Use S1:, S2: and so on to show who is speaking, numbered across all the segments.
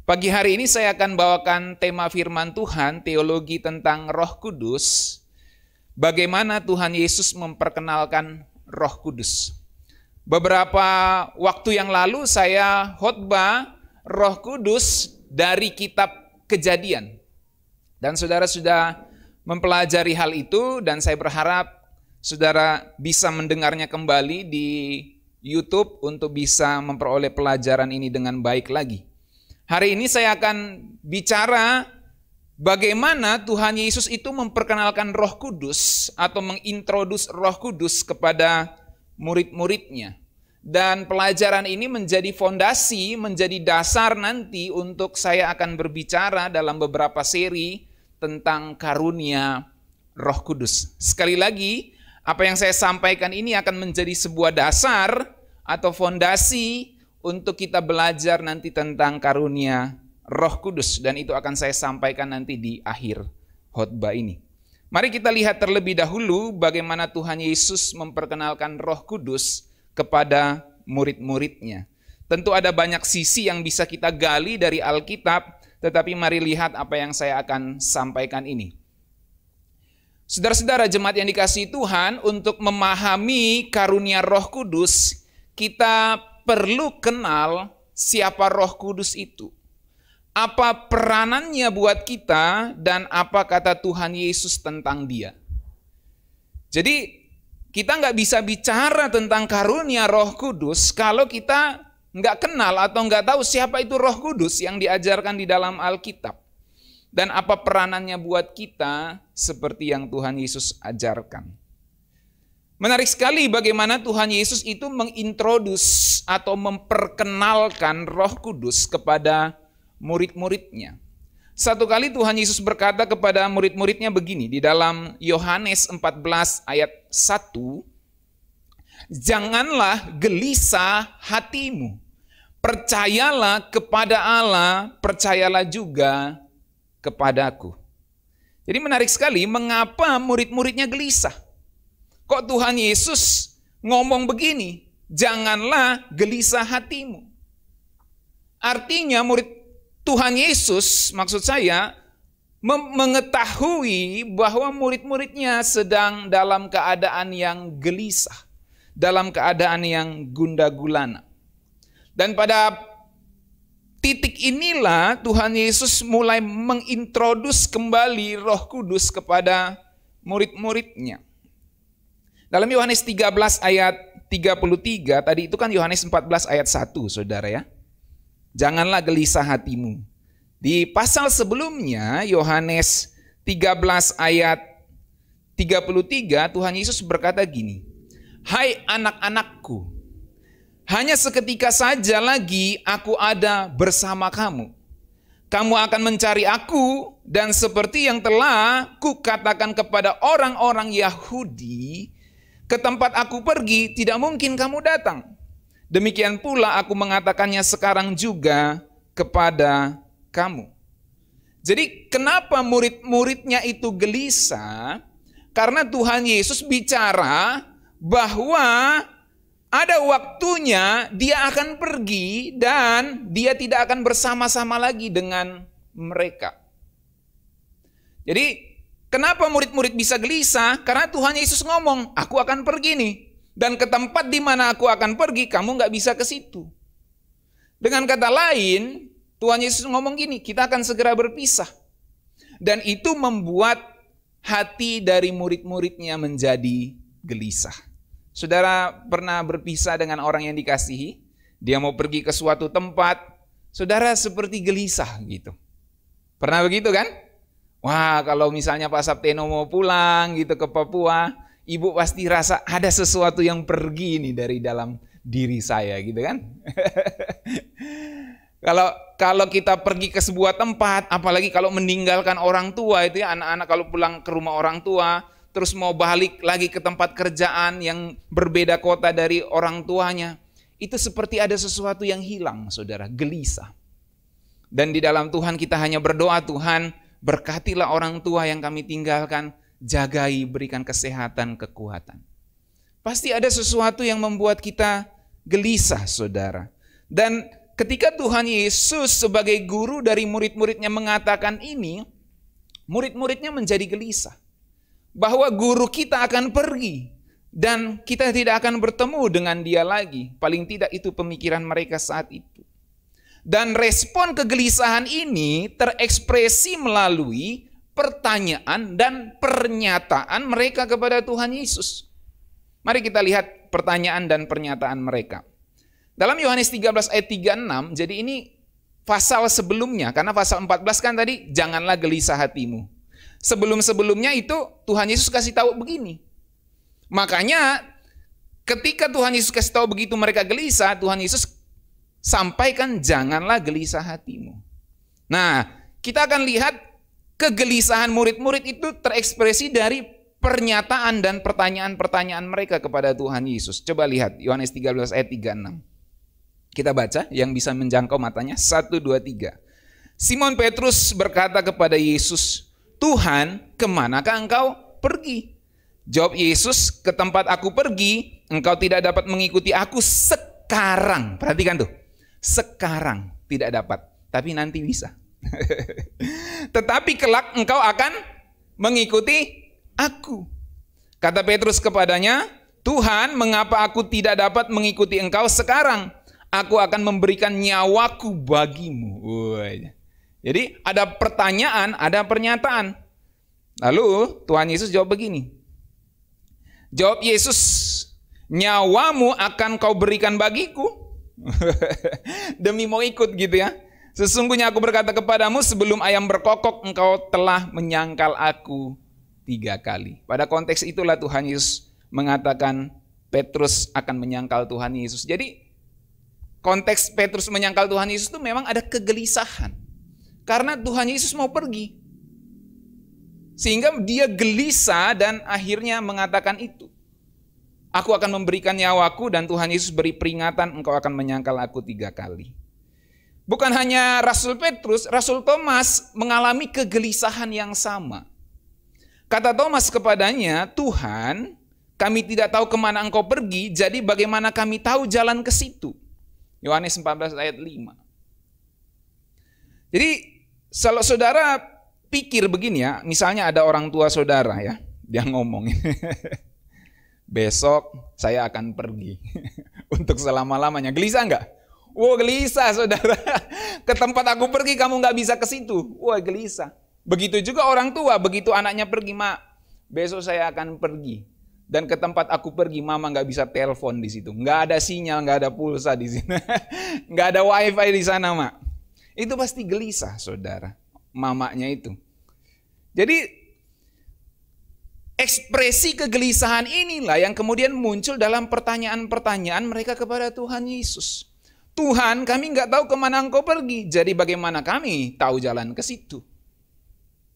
S1: Pagi hari ini saya akan bawakan tema firman Tuhan, teologi tentang Roh Kudus. Bagaimana Tuhan Yesus memperkenalkan Roh Kudus. Beberapa waktu yang lalu saya khotbah Roh Kudus dari kitab Kejadian. Dan saudara sudah mempelajari hal itu dan saya berharap saudara bisa mendengarnya kembali di YouTube untuk bisa memperoleh pelajaran ini dengan baik lagi. Hari ini saya akan bicara bagaimana Tuhan Yesus itu memperkenalkan Roh Kudus atau mengintrodus Roh Kudus kepada murid-muridnya. Dan pelajaran ini menjadi fondasi, menjadi dasar nanti untuk saya akan berbicara dalam beberapa seri tentang karunia Roh Kudus. Sekali lagi, apa yang saya sampaikan ini akan menjadi sebuah dasar atau fondasi untuk kita belajar nanti tentang karunia Roh Kudus. Dan itu akan saya sampaikan nanti di akhir khotbah ini. Mari kita lihat terlebih dahulu bagaimana Tuhan Yesus memperkenalkan Roh Kudus kepada murid-muridnya. Tentu ada banyak sisi yang bisa kita gali dari Alkitab, tetapi mari lihat apa yang saya akan sampaikan ini. Saudara-saudara jemaat yang dikasihi Tuhan, untuk memahami karunia Roh Kudus, kita perlu kenal siapa Roh Kudus itu. Apa peranannya buat kita dan apa kata Tuhan Yesus tentang dia. Jadi kita nggak bisa bicara tentang karunia Roh Kudus kalau kita nggak kenal atau nggak tahu siapa itu Roh Kudus yang diajarkan di dalam Alkitab. Dan apa peranannya buat kita seperti yang Tuhan Yesus ajarkan. Menarik sekali bagaimana Tuhan Yesus itu mengintrodus atau memperkenalkan Roh Kudus kepada murid-muridnya. Satu kali Tuhan Yesus berkata kepada murid-muridnya begini di dalam Yohanes 14 ayat 1. Janganlah gelisah hatimu. Percayalah kepada Allah, percayalah juga kepadaku. Jadi menarik sekali mengapa murid-muridnya gelisah. Kok Tuhan Yesus ngomong begini, janganlah gelisah hatimu. Artinya murid Tuhan Yesus, maksud saya, mengetahui bahwa murid-muridnya sedang dalam keadaan yang gelisah, dalam keadaan yang gundah gulana. Dan pada titik inilah Tuhan Yesus mulai mengintrodus kembali Roh Kudus kepada murid-muridnya. Dalam Yohanes 13 ayat 33, tadi itu kan Yohanes 14 ayat 1, saudara ya. Janganlah gelisah hatimu. Di pasal sebelumnya, Yohanes 13 ayat 33, Tuhan Yesus berkata gini, hai anak-anakku, hanya seketika saja lagi aku ada bersama kamu. Kamu akan mencari aku, dan seperti yang telah kukatakan kepada orang-orang Yahudi, ke tempat aku pergi tidak mungkin kamu datang. Demikian pula aku mengatakannya sekarang juga kepada kamu. Jadi kenapa murid-muridnya itu gelisah? Karena Tuhan Yesus bicara bahwa ada waktunya dia akan pergi dan dia tidak akan bersama-sama lagi dengan mereka. Jadi kenapa murid-murid bisa gelisah? Karena Tuhan Yesus ngomong, aku akan pergi nih. Dan ke tempat di mana aku akan pergi, kamu nggak bisa ke situ. Dengan kata lain, Tuhan Yesus ngomong gini, kita akan segera berpisah. Dan itu membuat hati dari murid-muridnya menjadi gelisah. Saudara pernah berpisah dengan orang yang dikasihi? Dia mau pergi ke suatu tempat, saudara seperti gelisah gitu. Pernah begitu kan? Wah, kalau misalnya Pak Sapteno mau pulang gitu ke Papua, ibu pasti rasa ada sesuatu yang pergi nih dari dalam diri saya gitu kan. Kalau kita pergi ke sebuah tempat, apalagi kalau meninggalkan orang tua itu ya, anak-anak kalau pulang ke rumah orang tua, terus mau balik lagi ke tempat kerjaan yang berbeda kota dari orang tuanya, itu seperti ada sesuatu yang hilang, saudara, gelisah. Dan di dalam Tuhan kita hanya berdoa, Tuhan berkatilah orang tua yang kami tinggalkan, jagai, berikan kesehatan, kekuatan. Pasti ada sesuatu yang membuat kita gelisah, saudara. Dan ketika Tuhan Yesus sebagai guru dari murid-muridnya mengatakan ini, murid-muridnya menjadi gelisah. Bahwa guru kita akan pergi dan kita tidak akan bertemu dengan dia lagi. Paling tidak itu pemikiran mereka saat itu. Dan respon kegelisahan ini terekspresi melalui pertanyaan dan pernyataan mereka kepada Tuhan Yesus. Mari kita lihat pertanyaan dan pernyataan mereka. Dalam Yohanes 13 ayat 36, jadi ini pasal sebelumnya, karena pasal 14 kan tadi, janganlah gelisah hatimu. Sebelum-sebelumnya itu Tuhan Yesus kasih tahu begini. Makanya ketika Tuhan Yesus kasih tahu begitu mereka gelisah, Tuhan Yesus sampaikan janganlah gelisah hatimu. Nah, kita akan lihat kegelisahan murid-murid itu terekspresi dari pernyataan dan pertanyaan-pertanyaan mereka kepada Tuhan Yesus. Coba lihat Yohanes 13 ayat 36. Kita baca yang bisa menjangkau matanya. 1, 2, 3. Simon Petrus berkata kepada Yesus, Tuhan, kemanakah engkau pergi? Jawab Yesus, ke tempat aku pergi, engkau tidak dapat mengikuti aku sekarang. Perhatikan tuh, sekarang tidak dapat, tapi nanti bisa. Tetapi kelak engkau akan mengikuti aku. Kata Petrus kepadanya, Tuhan, mengapa aku tidak dapat mengikuti engkau sekarang? Aku akan memberikan nyawaku bagimu. Jadi ada pertanyaan, ada pernyataan. Lalu Tuhan Yesus jawab begini. Jawab Yesus, nyawamu akan kau berikan bagiku. Demi mau ikut gitu ya. Sesungguhnya aku berkata kepadamu, sebelum ayam berkokok engkau telah menyangkal aku 3 kali. Pada konteks itulah Tuhan Yesus mengatakan Petrus akan menyangkal Tuhan Yesus. Jadi konteks Petrus menyangkal Tuhan Yesus itu memang ada kegelisahan. Karena Tuhan Yesus mau pergi. Sehingga dia gelisah dan akhirnya mengatakan itu. Aku akan memberikan nyawaku dan Tuhan Yesus beri peringatan engkau akan menyangkal aku 3 kali. Bukan hanya Rasul Petrus, Rasul Thomas mengalami kegelisahan yang sama. Kata Thomas kepadanya, Tuhan, kami tidak tahu kemana engkau pergi, jadi bagaimana kami tahu jalan ke situ? Yohanes 14 ayat 5. Jadi kalau saudara pikir begini ya, misalnya ada orang tua saudara ya, dia ngomong, besok saya akan pergi untuk selama-lamanya. Gelisah enggak? Wah, gelisah saudara. Ke tempat aku pergi kamu nggak bisa ke situ. Wah, gelisah. Begitu juga orang tua, begitu anaknya pergi, Mak, besok saya akan pergi. Dan ke tempat aku pergi, mama nggak bisa telepon di situ. Nggak ada sinyal, nggak ada pulsa di sini. Nggak ada wifi di sana, Mak. Itu pasti gelisah, saudara. Mamanya itu. Jadi, ekspresi kegelisahan inilah yang kemudian muncul dalam pertanyaan-pertanyaan mereka kepada Tuhan Yesus. Tuhan, kami nggak tahu kemana engkau pergi. Jadi bagaimana kami tahu jalan ke situ?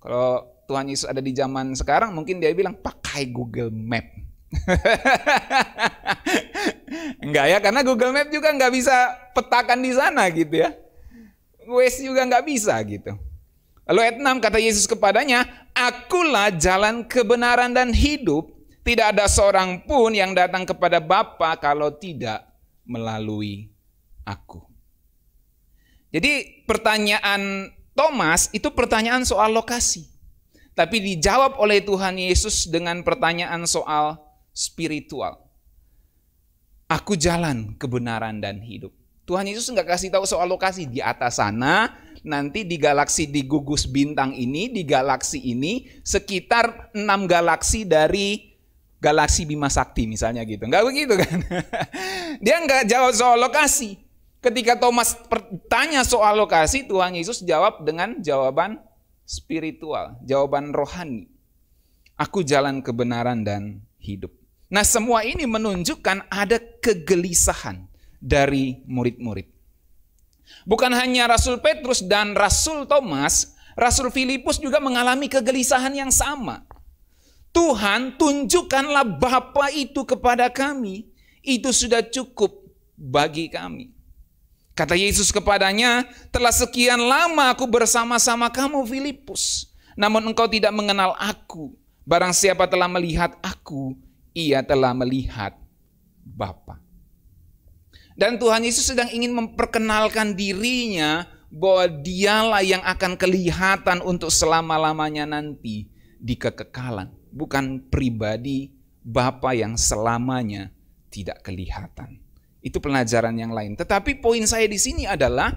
S1: Kalau Tuhan Yesus ada di zaman sekarang, mungkin dia bilang, pakai Google Map. Enggak ya, karena Google Map juga nggak bisa petakan di sana gitu ya. Waze juga nggak bisa gitu. Lalu ayat 6 kata Yesus kepadanya, akulah jalan kebenaran dan hidup. Tidak ada seorang pun yang datang kepada Bapa kalau tidak melalui aku. Jadi pertanyaan Thomas itu pertanyaan soal lokasi. Tapi dijawab oleh Tuhan Yesus dengan pertanyaan soal spiritual. Aku jalan kebenaran dan hidup. Tuhan Yesus nggak kasih tahu soal lokasi di atas sana, nanti di galaksi di gugus bintang ini, di galaksi ini, sekitar 6 galaksi dari galaksi Bima Sakti misalnya gitu. Nggak begitu kan? Dia nggak jawab soal lokasi. Ketika Thomas bertanya soal lokasi, Tuhan Yesus jawab dengan jawaban spiritual, jawaban rohani. Aku jalan kebenaran dan hidup. Nah, semua ini menunjukkan ada kegelisahan dari murid-murid. Bukan hanya Rasul Petrus dan Rasul Thomas, Rasul Filipus juga mengalami kegelisahan yang sama. Tuhan, tunjukkanlah Bapa itu kepada kami, itu sudah cukup bagi kami. Kata Yesus kepadanya, telah sekian lama aku bersama-sama kamu Filipus, namun engkau tidak mengenal aku. Barang siapa telah melihat aku, ia telah melihat Bapa. Dan Tuhan Yesus sedang ingin memperkenalkan dirinya bahwa dialah yang akan kelihatan untuk selama-lamanya nanti di kekekalan. Bukan pribadi Bapa yang selamanya tidak kelihatan. Itu pelajaran yang lain. Tetapi poin saya di sini adalah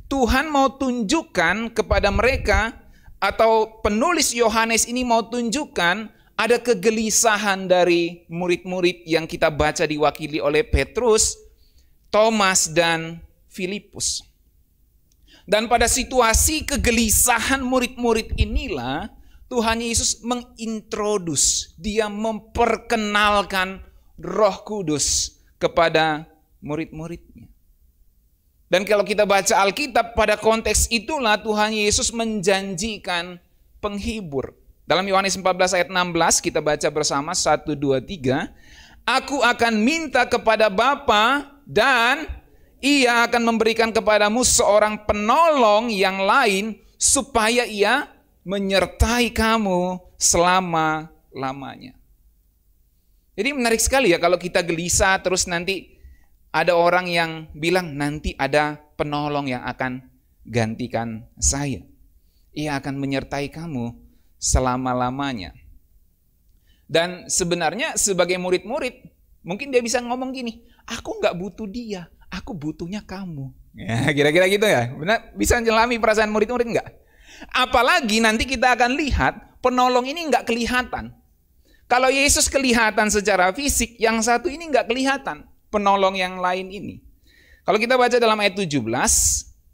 S1: Tuhan mau tunjukkan kepada mereka, atau penulis Yohanes ini mau tunjukkan ada kegelisahan dari murid-murid yang kita baca diwakili oleh Petrus, Thomas, dan Filipus. Dan pada situasi kegelisahan murid-murid inilah Tuhan Yesus mengintrodus, dia memperkenalkan Roh Kudus kepada murid-muridnya. Dan kalau kita baca Alkitab, pada konteks itulah Tuhan Yesus menjanjikan penghibur. Dalam Yohanes 14 ayat 16 kita baca bersama 1, 2, 3. Aku akan minta kepada Bapa dan Ia akan memberikan kepadamu seorang penolong yang lain supaya Ia menyertai kamu selama-lamanya. Jadi menarik sekali ya kalau kita gelisah terus nanti ada orang yang bilang nanti ada penolong yang akan gantikan saya. Ia akan menyertai kamu selama-lamanya. Dan sebenarnya sebagai murid-murid mungkin dia bisa ngomong gini, aku nggak butuh dia, aku butuhnya kamu. Ya, kira-kira gitu ya. Benar, bisa nyelami perasaan murid-murid nggak? Apalagi nanti kita akan lihat penolong ini nggak kelihatan. Kalau Yesus kelihatan secara fisik, yang satu ini nggak kelihatan, penolong yang lain ini. Kalau kita baca dalam ayat 17,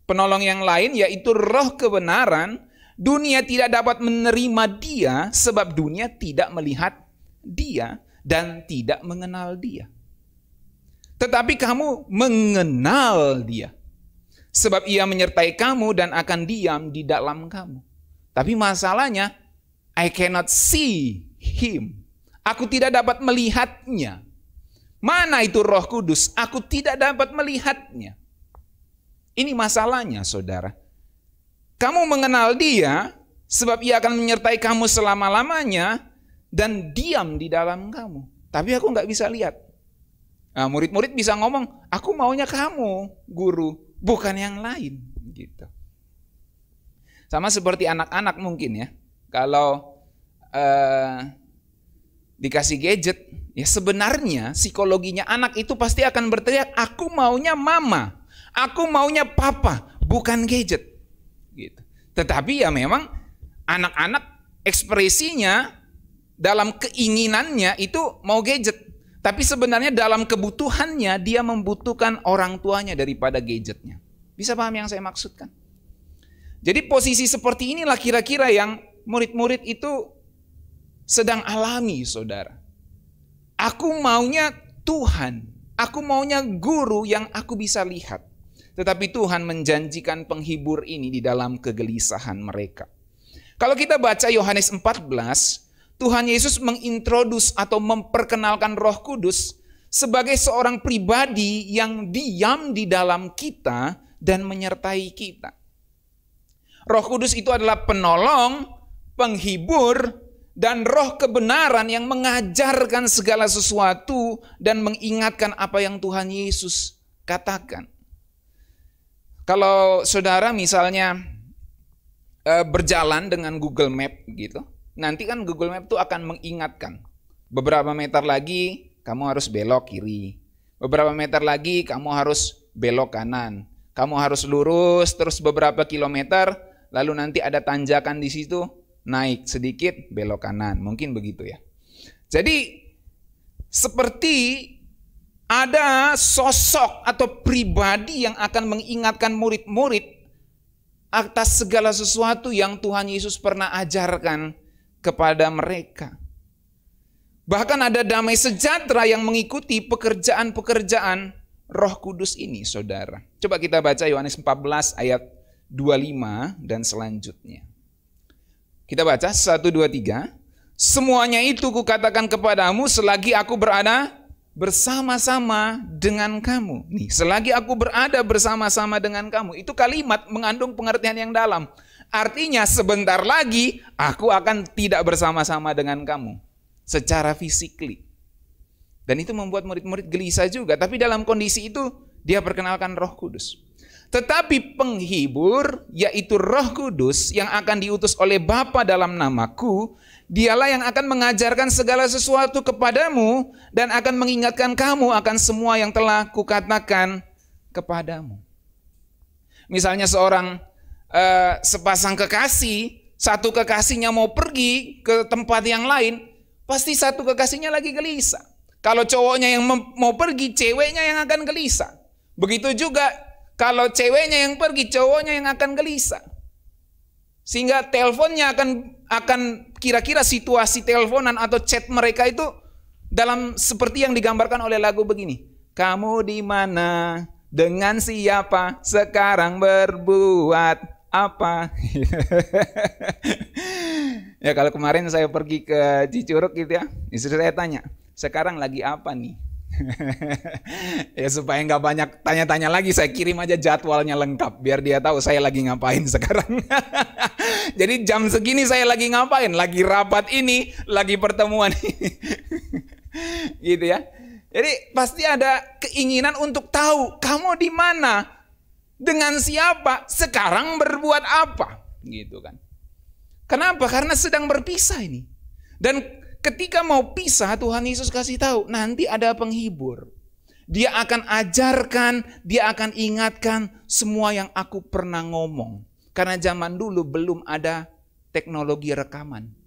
S1: penolong yang lain yaitu Roh kebenaran, dunia tidak dapat menerima dia sebab dunia tidak melihat dia dan tidak mengenal dia. Tetapi kamu mengenal dia, sebab ia menyertai kamu dan akan diam di dalam kamu. Tapi masalahnya, I cannot see him. Aku tidak dapat melihatnya. Mana itu Roh Kudus? Aku tidak dapat melihatnya. Ini masalahnya, saudara. Kamu mengenal dia, sebab ia akan menyertai kamu selama-lamanya dan diam di dalam kamu. Tapi aku nggak bisa lihat. Nah, murid-murid bisa ngomong, aku maunya kamu, guru, bukan yang lain. Gitu. Sama seperti anak-anak mungkin ya. Kalau dikasih gadget, ya sebenarnya psikologinya anak itu pasti akan berteriak, aku maunya mama, aku maunya papa, bukan gadget. Gitu. Tetapi ya memang anak-anak ekspresinya dalam keinginannya itu mau gadget. Tapi sebenarnya dalam kebutuhannya dia membutuhkan orang tuanya daripada gadgetnya. Bisa paham yang saya maksudkan? Jadi posisi seperti inilah kira-kira yang murid-murid itu sedang alami, saudara. Aku maunya Tuhan, aku maunya guru yang aku bisa lihat. Tetapi Tuhan menjanjikan penghibur ini di dalam kegelisahan mereka. Kalau kita baca Yohanes 14, Tuhan Yesus mengintrodus atau memperkenalkan Roh Kudus sebagai seorang pribadi yang diam di dalam kita dan menyertai kita. Roh Kudus itu adalah penolong, penghibur, dan roh kebenaran yang mengajarkan segala sesuatu dan mengingatkan apa yang Tuhan Yesus katakan. Kalau saudara misalnya berjalan dengan Google Map gitu, nanti kan Google Map itu akan mengingatkan. Beberapa meter lagi kamu harus belok kiri. Beberapa meter lagi kamu harus belok kanan. Kamu harus lurus terus beberapa kilometer, lalu nanti ada tanjakan di situ, naik sedikit belok kanan. Mungkin begitu ya. Jadi seperti ada sosok atau pribadi yang akan mengingatkan murid-murid atas segala sesuatu yang Tuhan Yesus pernah ajarkan kepada mereka. Bahkan ada damai sejahtera yang mengikuti pekerjaan-pekerjaan Roh Kudus ini, saudara. Coba kita baca Yohanes 14 ayat 25 dan selanjutnya. Kita baca 1, 2, 3. Semuanya itu kukatakan kepadamu selagi aku berada bersama-sama dengan kamu. Nih, selagi aku berada bersama-sama dengan kamu. Itu kalimat mengandung pengertian yang dalam. Artinya sebentar lagi aku akan tidak bersama-sama dengan kamu secara fisikly. Dan itu membuat murid-murid gelisah juga. Tapi dalam kondisi itu dia perkenalkan Roh Kudus. Tetapi penghibur, yaitu Roh Kudus yang akan diutus oleh Bapa dalam namaku, dialah yang akan mengajarkan segala sesuatu kepadamu dan akan mengingatkan kamu akan semua yang telah kukatakan kepadamu. Misalnya seorang sepasang kekasih, satu kekasihnya mau pergi ke tempat yang lain, pasti satu kekasihnya lagi gelisah. Kalau cowoknya yang mau pergi, ceweknya yang akan gelisah. Begitu juga kalau ceweknya yang pergi, cowoknya yang akan gelisah. Sehingga teleponnya akan kira-kira situasi teleponan atau chat mereka itu dalam seperti yang digambarkan oleh lagu begini. Kamu di mana? Dengan siapa? Sekarang berbuat apa? Ya kalau kemarin saya pergi ke Cicurug gitu ya, istri saya tanya, sekarang lagi apa nih? Ya supaya nggak banyak tanya-tanya lagi, saya kirim aja jadwalnya lengkap biar dia tahu saya lagi ngapain sekarang. Jadi jam segini saya lagi ngapain, lagi rapat ini, lagi pertemuan ini. Gitu ya. Jadi pasti ada keinginan untuk tahu kamu di mana, dengan siapa, sekarang berbuat apa, gitu kan. Kenapa? Karena sedang berpisah ini. Dan ketika mau pisah, Tuhan Yesus kasih tahu, nanti ada penghibur. Dia akan ajarkan, dia akan ingatkan semua yang aku pernah ngomong. Karena zaman dulu belum ada teknologi rekaman.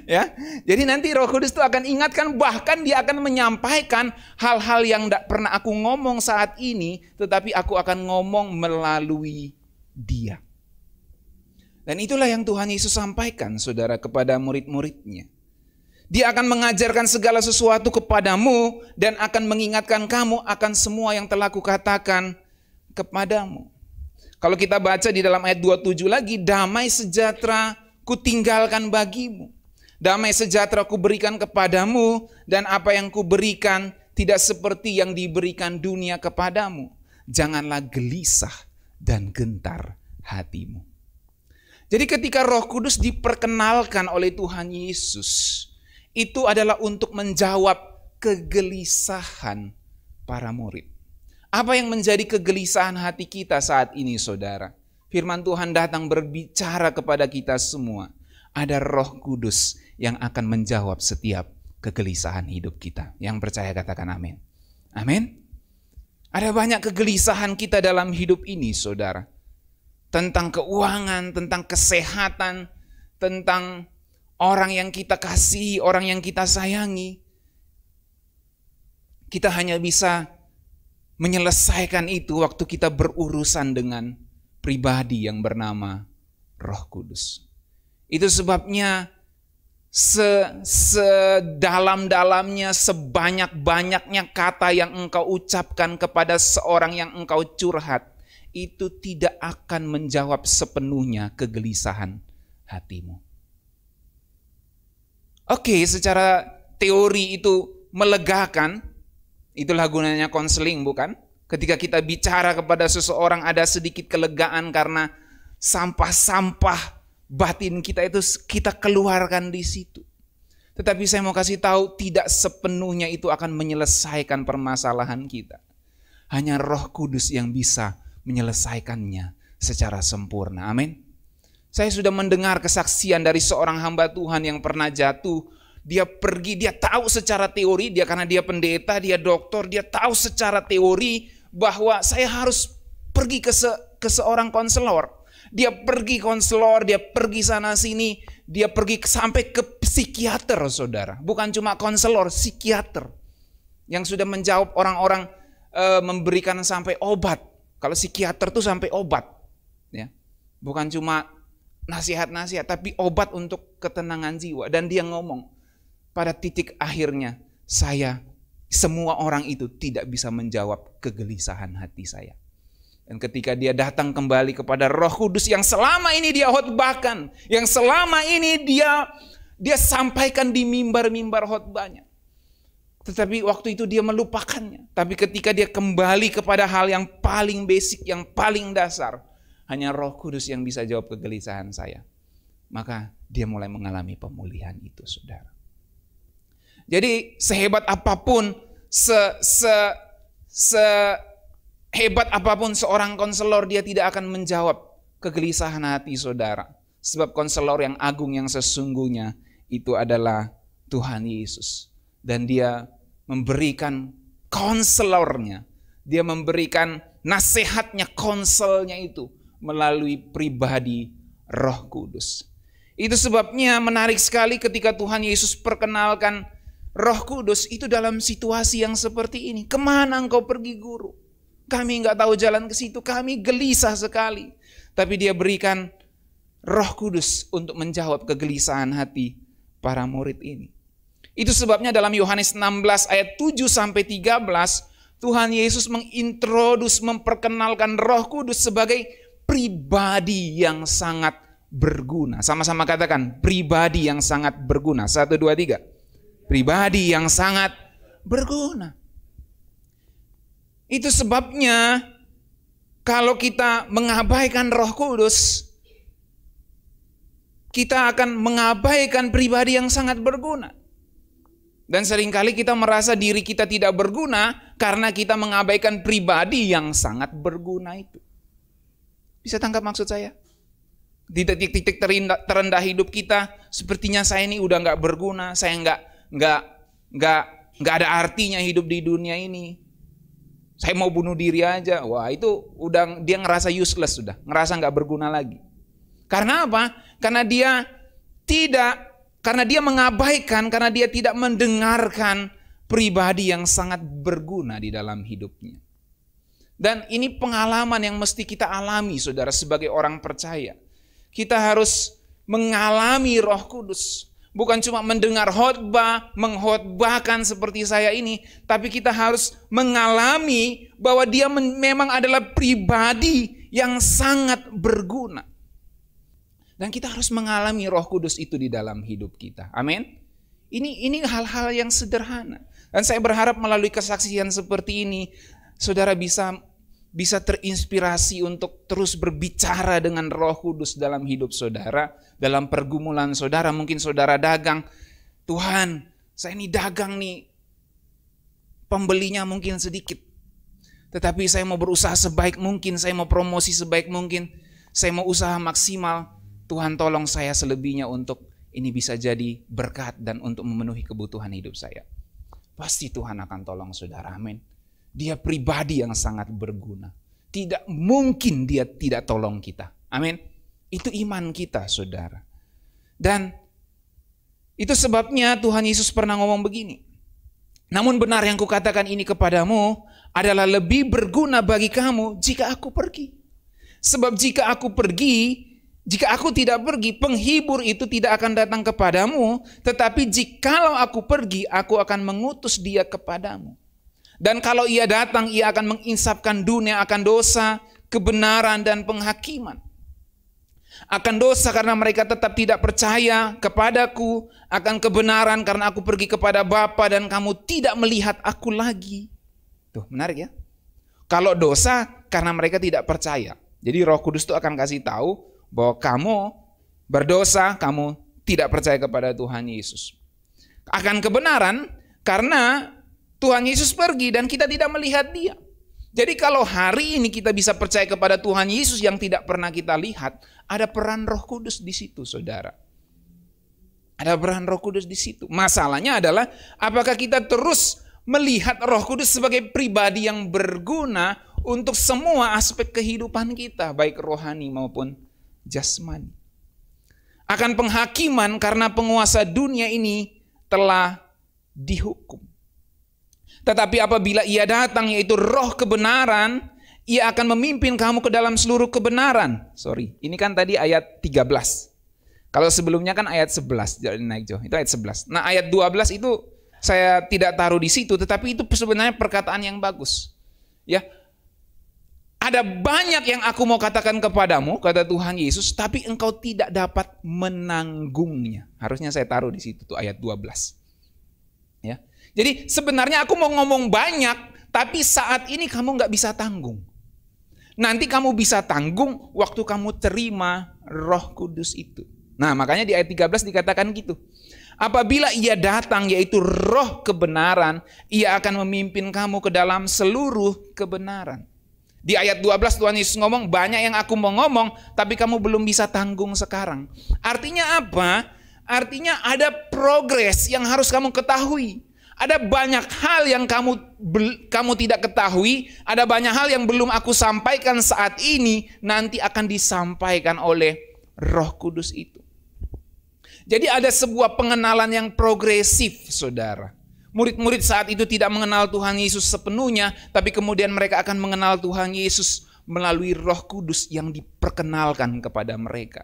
S1: Ya, jadi nanti Roh Kudus itu akan ingatkan, bahkan dia akan menyampaikan hal-hal yang tidak pernah aku ngomong saat ini, tetapi aku akan ngomong melalui dia. Dan itulah yang Tuhan Yesus sampaikan, saudara, kepada murid-muridnya. Dia akan mengajarkan segala sesuatu kepadamu dan akan mengingatkan kamu akan semua yang telah kukatakan kepadamu. Kalau kita baca di dalam ayat 27 lagi, damai sejahtera kutinggalkan bagimu. Damai sejahtera kuberikan kepadamu dan apa yang kuberikan tidak seperti yang diberikan dunia kepadamu. Janganlah gelisah dan gentar hatimu. Jadi ketika Roh Kudus diperkenalkan oleh Tuhan Yesus, itu adalah untuk menjawab kegelisahan para murid. Apa yang menjadi kegelisahan hati kita saat ini, saudara? Firman Tuhan datang berbicara kepada kita semua. Ada Roh Kudus yang akan menjawab setiap kegelisahan hidup kita. Yang percaya katakan amin. Amin. Ada banyak kegelisahan kita dalam hidup ini, saudara. Tentang keuangan, tentang kesehatan, tentang orang yang kita kasihi, orang yang kita sayangi. Kita hanya bisa menyelesaikan itu waktu kita berurusan dengan pribadi yang bernama Roh Kudus. Itu sebabnya sedalam-dalamnya, sebanyak-banyaknya kata yang engkau ucapkan kepada seorang yang engkau curhat, itu tidak akan menjawab sepenuhnya kegelisahan hatimu. Oke, secara teori itu melegakan, itulah gunanya konseling, bukan? Ketika kita bicara kepada seseorang ada sedikit kelegaan karena sampah-sampah batin kita itu kita keluarkan di situ. Tetapi saya mau kasih tahu, tidak sepenuhnya itu akan menyelesaikan permasalahan kita. Hanya Roh Kudus yang bisa menyelesaikannya secara sempurna. Amin. Saya sudah mendengar kesaksian dari seorang hamba Tuhan yang pernah jatuh. Dia pergi, dia tahu secara teori, karena dia pendeta, dia doktor, dia tahu secara teori bahwa saya harus pergi ke seorang konselor. Dia pergi konselor, dia pergi sana sini, dia pergi sampai ke psikiater, saudara. Bukan cuma konselor, psikiater. Yang sudah menjawab orang-orang memberikan sampai obat. Kalau psikiater tuh sampai obat, ya, bukan cuma nasihat-nasihat, tapi obat untuk ketenangan jiwa. Dan dia ngomong, pada titik akhirnya semua orang itu tidak bisa menjawab kegelisahan hati saya. Dan ketika dia datang kembali kepada Roh Kudus yang selama ini dia khotbahkan, yang selama ini dia sampaikan di mimbar-mimbar khotbahnya. Tetapi waktu itu dia melupakannya. Tapi ketika dia kembali kepada hal yang paling basic, yang paling dasar, hanya Roh Kudus yang bisa jawab kegelisahan saya. Maka dia mulai mengalami pemulihan itu, saudara. Jadi sehebat apapun, sehebat apapun seorang konselor, dia tidak akan menjawab kegelisahan hati saudara. Sebab konselor yang agung yang sesungguhnya itu adalah Tuhan Yesus. Dan dia memberikan konselornya, dia memberikan nasihatnya, konselnya itu melalui pribadi Roh Kudus. Itu sebabnya menarik sekali ketika Tuhan Yesus perkenalkan Roh Kudus itu dalam situasi yang seperti ini. Kemana engkau pergi guru? Kami nggak tahu jalan ke situ, kami gelisah sekali. Tapi dia berikan Roh Kudus untuk menjawab kegelisahan hati para murid ini. Itu sebabnya dalam Yohanes 16 ayat 7-13, Tuhan Yesus memperkenalkan Roh Kudus sebagai pribadi yang sangat berguna. Sama-sama katakan, pribadi yang sangat berguna. 1, 2, 3. Pribadi yang sangat berguna. Itu sebabnya kalau kita mengabaikan Roh Kudus, kita akan mengabaikan pribadi yang sangat berguna. Dan seringkali kita merasa diri kita tidak berguna karena kita mengabaikan pribadi yang sangat berguna itu. Bisa tangkap maksud saya? Di titik-titik terendah hidup kita, sepertinya saya ini udah nggak berguna, saya nggak ada artinya hidup di dunia ini. Saya mau bunuh diri aja. Wah, itu udah dia ngerasa useless sudah, ngerasa nggak berguna lagi. Karena apa? Karena dia mengabaikan, karena dia tidak mendengarkan pribadi yang sangat berguna di dalam hidupnya. Dan ini pengalaman yang mesti kita alami, saudara, sebagai orang percaya. Kita harus mengalami Roh Kudus. Bukan cuma mendengar khotbah, mengkhotbahkan seperti saya ini, tapi kita harus mengalami bahwa dia memang adalah pribadi yang sangat berguna. Dan kita harus mengalami Roh Kudus itu di dalam hidup kita. Amin. Ini hal-hal yang sederhana. Dan saya berharap melalui kesaksian seperti ini, saudara bisa terinspirasi untuk terus berbicara dengan Roh Kudus dalam hidup saudara, dalam pergumulan saudara. Mungkin saudara dagang, Tuhan, saya ini dagang nih, pembelinya mungkin sedikit, tetapi saya mau berusaha sebaik mungkin, saya mau promosi sebaik mungkin, saya mau usaha maksimal. Tuhan tolong saya selebihnya untuk ini bisa jadi berkat dan untuk memenuhi kebutuhan hidup saya. Pasti Tuhan akan tolong saudara, amin. Dia pribadi yang sangat berguna. Tidak mungkin dia tidak tolong kita. Amin. Itu iman kita, saudara. Dan itu sebabnya Tuhan Yesus pernah ngomong begini. Namun benar yang kukatakan ini kepadamu adalah lebih berguna bagi kamu jika aku pergi. Sebab jika aku tidak pergi, penghibur itu tidak akan datang kepadamu. Tetapi jikalau aku pergi, aku akan mengutus dia kepadamu. Dan kalau ia datang, ia akan menginsafkan dunia akan dosa, kebenaran, dan penghakiman. Akan dosa karena mereka tetap tidak percaya kepadaku, akan kebenaran karena aku pergi kepada Bapa dan kamu tidak melihat aku lagi. Tuh, menarik ya. Kalau dosa karena mereka tidak percaya. Jadi Roh Kudus itu akan kasih tahu bahwa kamu berdosa, kamu tidak percaya kepada Tuhan Yesus. Akan kebenaran karena Tuhan Yesus pergi dan kita tidak melihat dia. Jadi kalau hari ini kita bisa percaya kepada Tuhan Yesus yang tidak pernah kita lihat, ada peran Roh Kudus di situ, saudara. Ada peran Roh Kudus di situ. Masalahnya adalah apakah kita terus melihat Roh Kudus sebagai pribadi yang berguna untuk semua aspek kehidupan kita, baik rohani maupun jasmani. Akan penghakiman karena penguasa dunia ini telah dihukum. Tetapi apabila ia datang, yaitu Roh kebenaran, ia akan memimpin kamu ke dalam seluruh kebenaran. Ini kan tadi ayat 13. Kalau sebelumnya kan ayat 11, jadi naik jauh. Itu ayat 11. Nah, ayat 12 itu saya tidak taruh di situ, tetapi itu sebenarnya perkataan yang bagus. Ya. Ada banyak yang aku mau katakan kepadamu, kata Tuhan Yesus, tapi engkau tidak dapat menanggungnya. Harusnya saya taruh di situ tuh ayat 12. Ya. Jadi sebenarnya aku mau ngomong banyak, tapi saat ini kamu nggak bisa tanggung. Nanti kamu bisa tanggung waktu kamu terima Roh Kudus itu. Nah, makanya di ayat 13 dikatakan gitu. Apabila ia datang, yaitu roh kebenaran, ia akan memimpin kamu ke dalam seluruh kebenaran. Di ayat 12 Tuhan Yesus ngomong, banyak yang aku mau ngomong, tapi kamu belum bisa tanggung sekarang. Artinya apa? Artinya ada progres yang harus kamu ketahui. Ada banyak hal yang kamu tidak ketahui, ada banyak hal yang belum aku sampaikan saat ini, nanti akan disampaikan oleh Roh Kudus itu. Jadi ada sebuah pengenalan yang progresif, saudara. Murid-murid saat itu tidak mengenal Tuhan Yesus sepenuhnya, tapi kemudian mereka akan mengenal Tuhan Yesus melalui Roh Kudus yang diperkenalkan kepada mereka.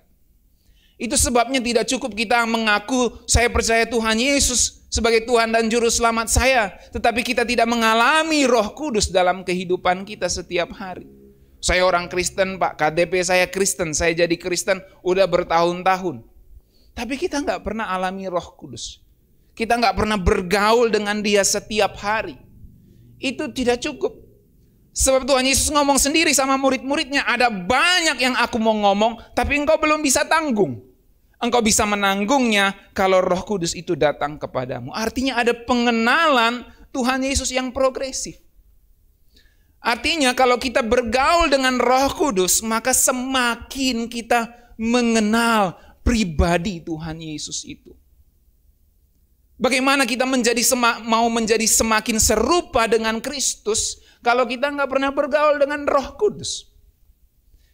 S1: Itu sebabnya tidak cukup kita mengaku saya percaya Tuhan Yesus sebagai Tuhan dan Juru Selamat saya, tetapi kita tidak mengalami Roh Kudus dalam kehidupan kita setiap hari. Saya orang Kristen, Pak, KTP saya Kristen, saya jadi Kristen udah bertahun-tahun. Tapi kita nggak pernah alami Roh Kudus. Kita nggak pernah bergaul dengan Dia setiap hari. Itu tidak cukup. Sebab Tuhan Yesus ngomong sendiri sama murid-muridnya, ada banyak yang aku mau ngomong, tapi engkau belum bisa tanggung. Engkau bisa menanggungnya kalau Roh Kudus itu datang kepadamu. Artinya ada pengenalan Tuhan Yesus yang progresif. Artinya kalau kita bergaul dengan Roh Kudus, maka semakin kita mengenal pribadi Tuhan Yesus itu. Bagaimana kita mau menjadi semakin serupa dengan Kristus kalau kita nggak pernah bergaul dengan Roh Kudus?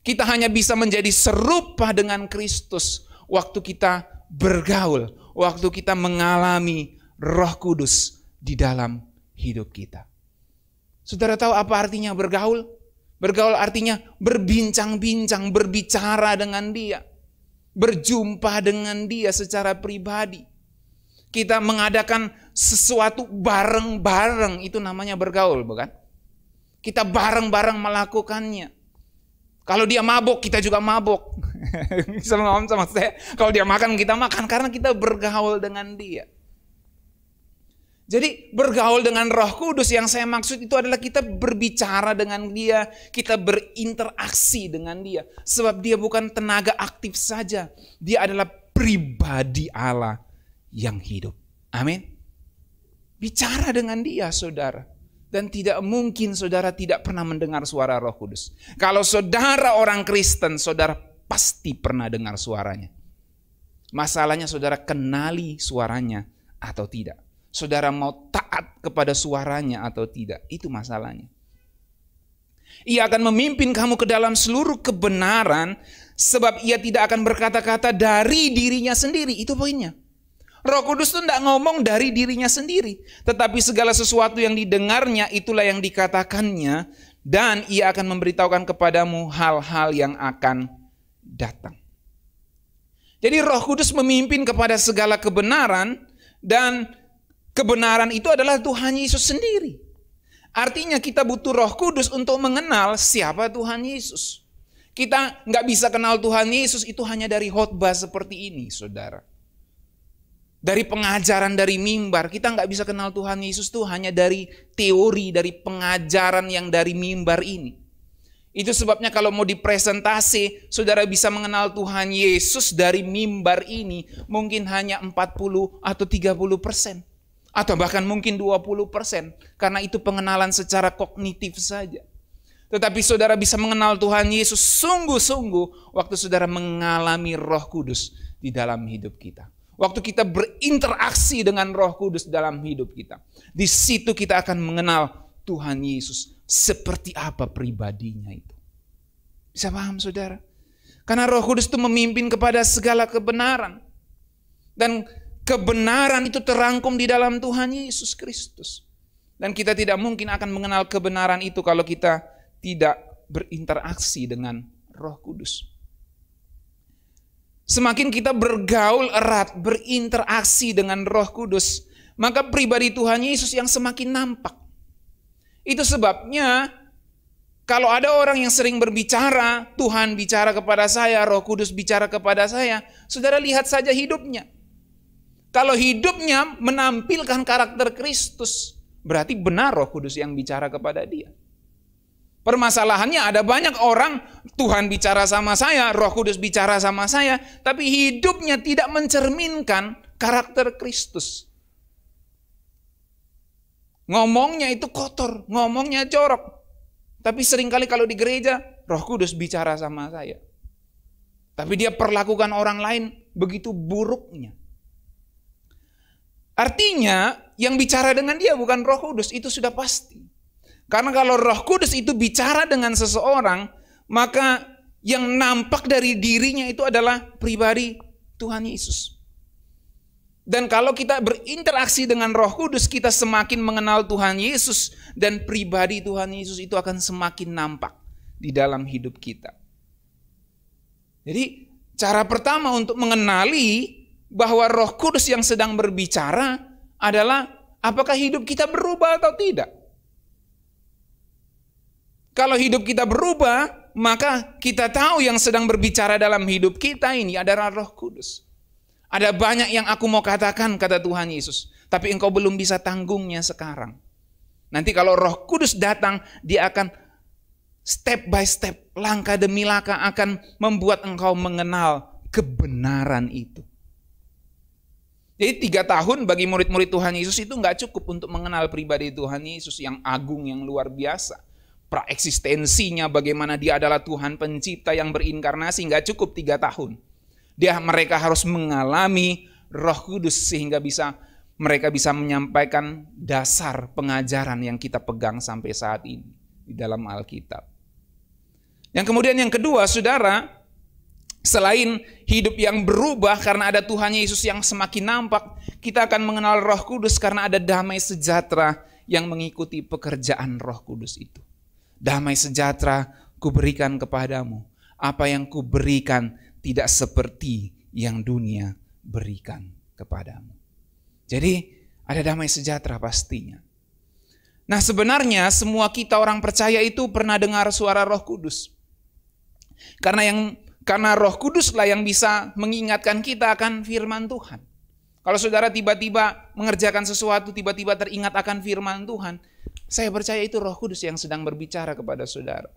S1: Kita hanya bisa menjadi serupa dengan Kristus waktu kita bergaul, waktu kita mengalami Roh Kudus di dalam hidup kita. Saudara tahu apa artinya bergaul? Bergaul artinya berbincang-bincang, berbicara dengan Dia. Berjumpa dengan Dia secara pribadi. Kita mengadakan sesuatu bareng-bareng, itu namanya bergaul, bukan? Kita bareng-bareng melakukannya. Kalau dia mabuk, kita juga mabuk. Bisa ngomong sama saya, kalau dia makan, kita makan karena kita bergaul dengan Dia. Jadi bergaul dengan Roh Kudus yang saya maksud itu adalah kita berbicara dengan Dia, kita berinteraksi dengan Dia. Sebab Dia bukan tenaga aktif saja, Dia adalah pribadi Allah yang hidup. Amin. Bicara dengan Dia, saudara. Dan tidak mungkin saudara tidak pernah mendengar suara Roh Kudus. Kalau saudara orang Kristen, saudara pasti pernah dengar suaranya. Masalahnya saudara kenali suaranya atau tidak. Saudara mau taat kepada suaranya atau tidak, itu masalahnya. Ia akan memimpin kamu ke dalam seluruh kebenaran, sebab ia tidak akan berkata-kata dari dirinya sendiri, itu poinnya. Roh Kudus itu tidak ngomong dari dirinya sendiri, tetapi segala sesuatu yang didengarnya itulah yang dikatakannya, dan ia akan memberitahukan kepadamu hal-hal yang akan datang. Jadi Roh Kudus memimpin kepada segala kebenaran, dan kebenaran itu adalah Tuhan Yesus sendiri. Artinya kita butuh Roh Kudus untuk mengenal siapa Tuhan Yesus. Kita nggak bisa kenal Tuhan Yesus itu hanya dari khotbah seperti ini, saudara. Dari pengajaran dari mimbar, kita nggak bisa kenal Tuhan Yesus itu hanya dari teori, dari pengajaran yang dari mimbar ini. Itu sebabnya kalau mau dipresentasi, saudara bisa mengenal Tuhan Yesus dari mimbar ini mungkin hanya 40 atau 30%. Atau bahkan mungkin 20%. Karena itu pengenalan secara kognitif saja. Tetapi saudara bisa mengenal Tuhan Yesus sungguh-sungguh waktu saudara mengalami Roh Kudus di dalam hidup kita. Waktu kita berinteraksi dengan Roh Kudus dalam hidup kita. Di situ kita akan mengenal Tuhan Yesus seperti apa pribadinya itu. Bisa paham saudara? Karena Roh Kudus itu memimpin kepada segala kebenaran. Dan kebenaran itu terangkum di dalam Tuhan Yesus Kristus. Dan kita tidak mungkin akan mengenal kebenaran itu kalau kita tidak berinteraksi dengan Roh Kudus. Semakin kita bergaul erat, berinteraksi dengan Roh Kudus, maka pribadi Tuhan Yesus yang semakin nampak. Itu sebabnya kalau ada orang yang sering berbicara, Tuhan bicara kepada saya, Roh Kudus bicara kepada saya, saudara lihat saja hidupnya. Kalau hidupnya menampilkan karakter Kristus, berarti benar Roh Kudus yang bicara kepada dia. Permasalahannya ada banyak orang, Tuhan bicara sama saya, Roh Kudus bicara sama saya, tapi hidupnya tidak mencerminkan karakter Kristus. Ngomongnya itu kotor, ngomongnya jorok. Tapi seringkali kalau di gereja, Roh Kudus bicara sama saya. Tapi dia perlakukan orang lain begitu buruknya. Artinya yang bicara dengan dia bukan Roh Kudus, itu sudah pasti. Karena kalau Roh Kudus itu bicara dengan seseorang, maka yang nampak dari dirinya itu adalah pribadi Tuhan Yesus. Dan kalau kita berinteraksi dengan Roh Kudus, kita semakin mengenal Tuhan Yesus, dan pribadi Tuhan Yesus itu akan semakin nampak di dalam hidup kita. Jadi cara pertama untuk mengenali bahwa Roh Kudus yang sedang berbicara adalah apakah hidup kita berubah atau tidak. Kalau hidup kita berubah, maka kita tahu yang sedang berbicara dalam hidup kita ini adalah Roh Kudus. Ada banyak yang aku mau katakan, kata Tuhan Yesus, tapi engkau belum bisa tanggungnya sekarang. Nanti kalau Roh Kudus datang, dia akan step by step, langkah demi langkah akan membuat engkau mengenal kebenaran itu. Jadi 3 tahun bagi murid-murid Tuhan Yesus itu nggak cukup untuk mengenal pribadi Tuhan Yesus yang agung, yang luar biasa. Praeksistensinya, bagaimana dia adalah Tuhan pencipta yang berinkarnasi, nggak cukup 3 tahun. Mereka harus mengalami Roh Kudus sehingga mereka bisa menyampaikan dasar pengajaran yang kita pegang sampai saat ini di dalam Alkitab. Yang kemudian yang kedua, saudara, selain hidup yang berubah karena ada Tuhan Yesus yang semakin nampak, kita akan mengenal Roh Kudus karena ada damai sejahtera yang mengikuti pekerjaan Roh Kudus itu. Damai sejahtera kuberikan kepadamu, apa yang kuberikan tidak seperti yang dunia berikan kepadamu. Jadi ada damai sejahtera pastinya. Nah, sebenarnya semua kita orang percaya itu pernah dengar suara Roh Kudus. Karena Roh Kuduslah yang bisa mengingatkan kita akan firman Tuhan. Kalau saudara tiba-tiba mengerjakan sesuatu, tiba-tiba teringat akan firman Tuhan, saya percaya itu Roh Kudus yang sedang berbicara kepada saudara.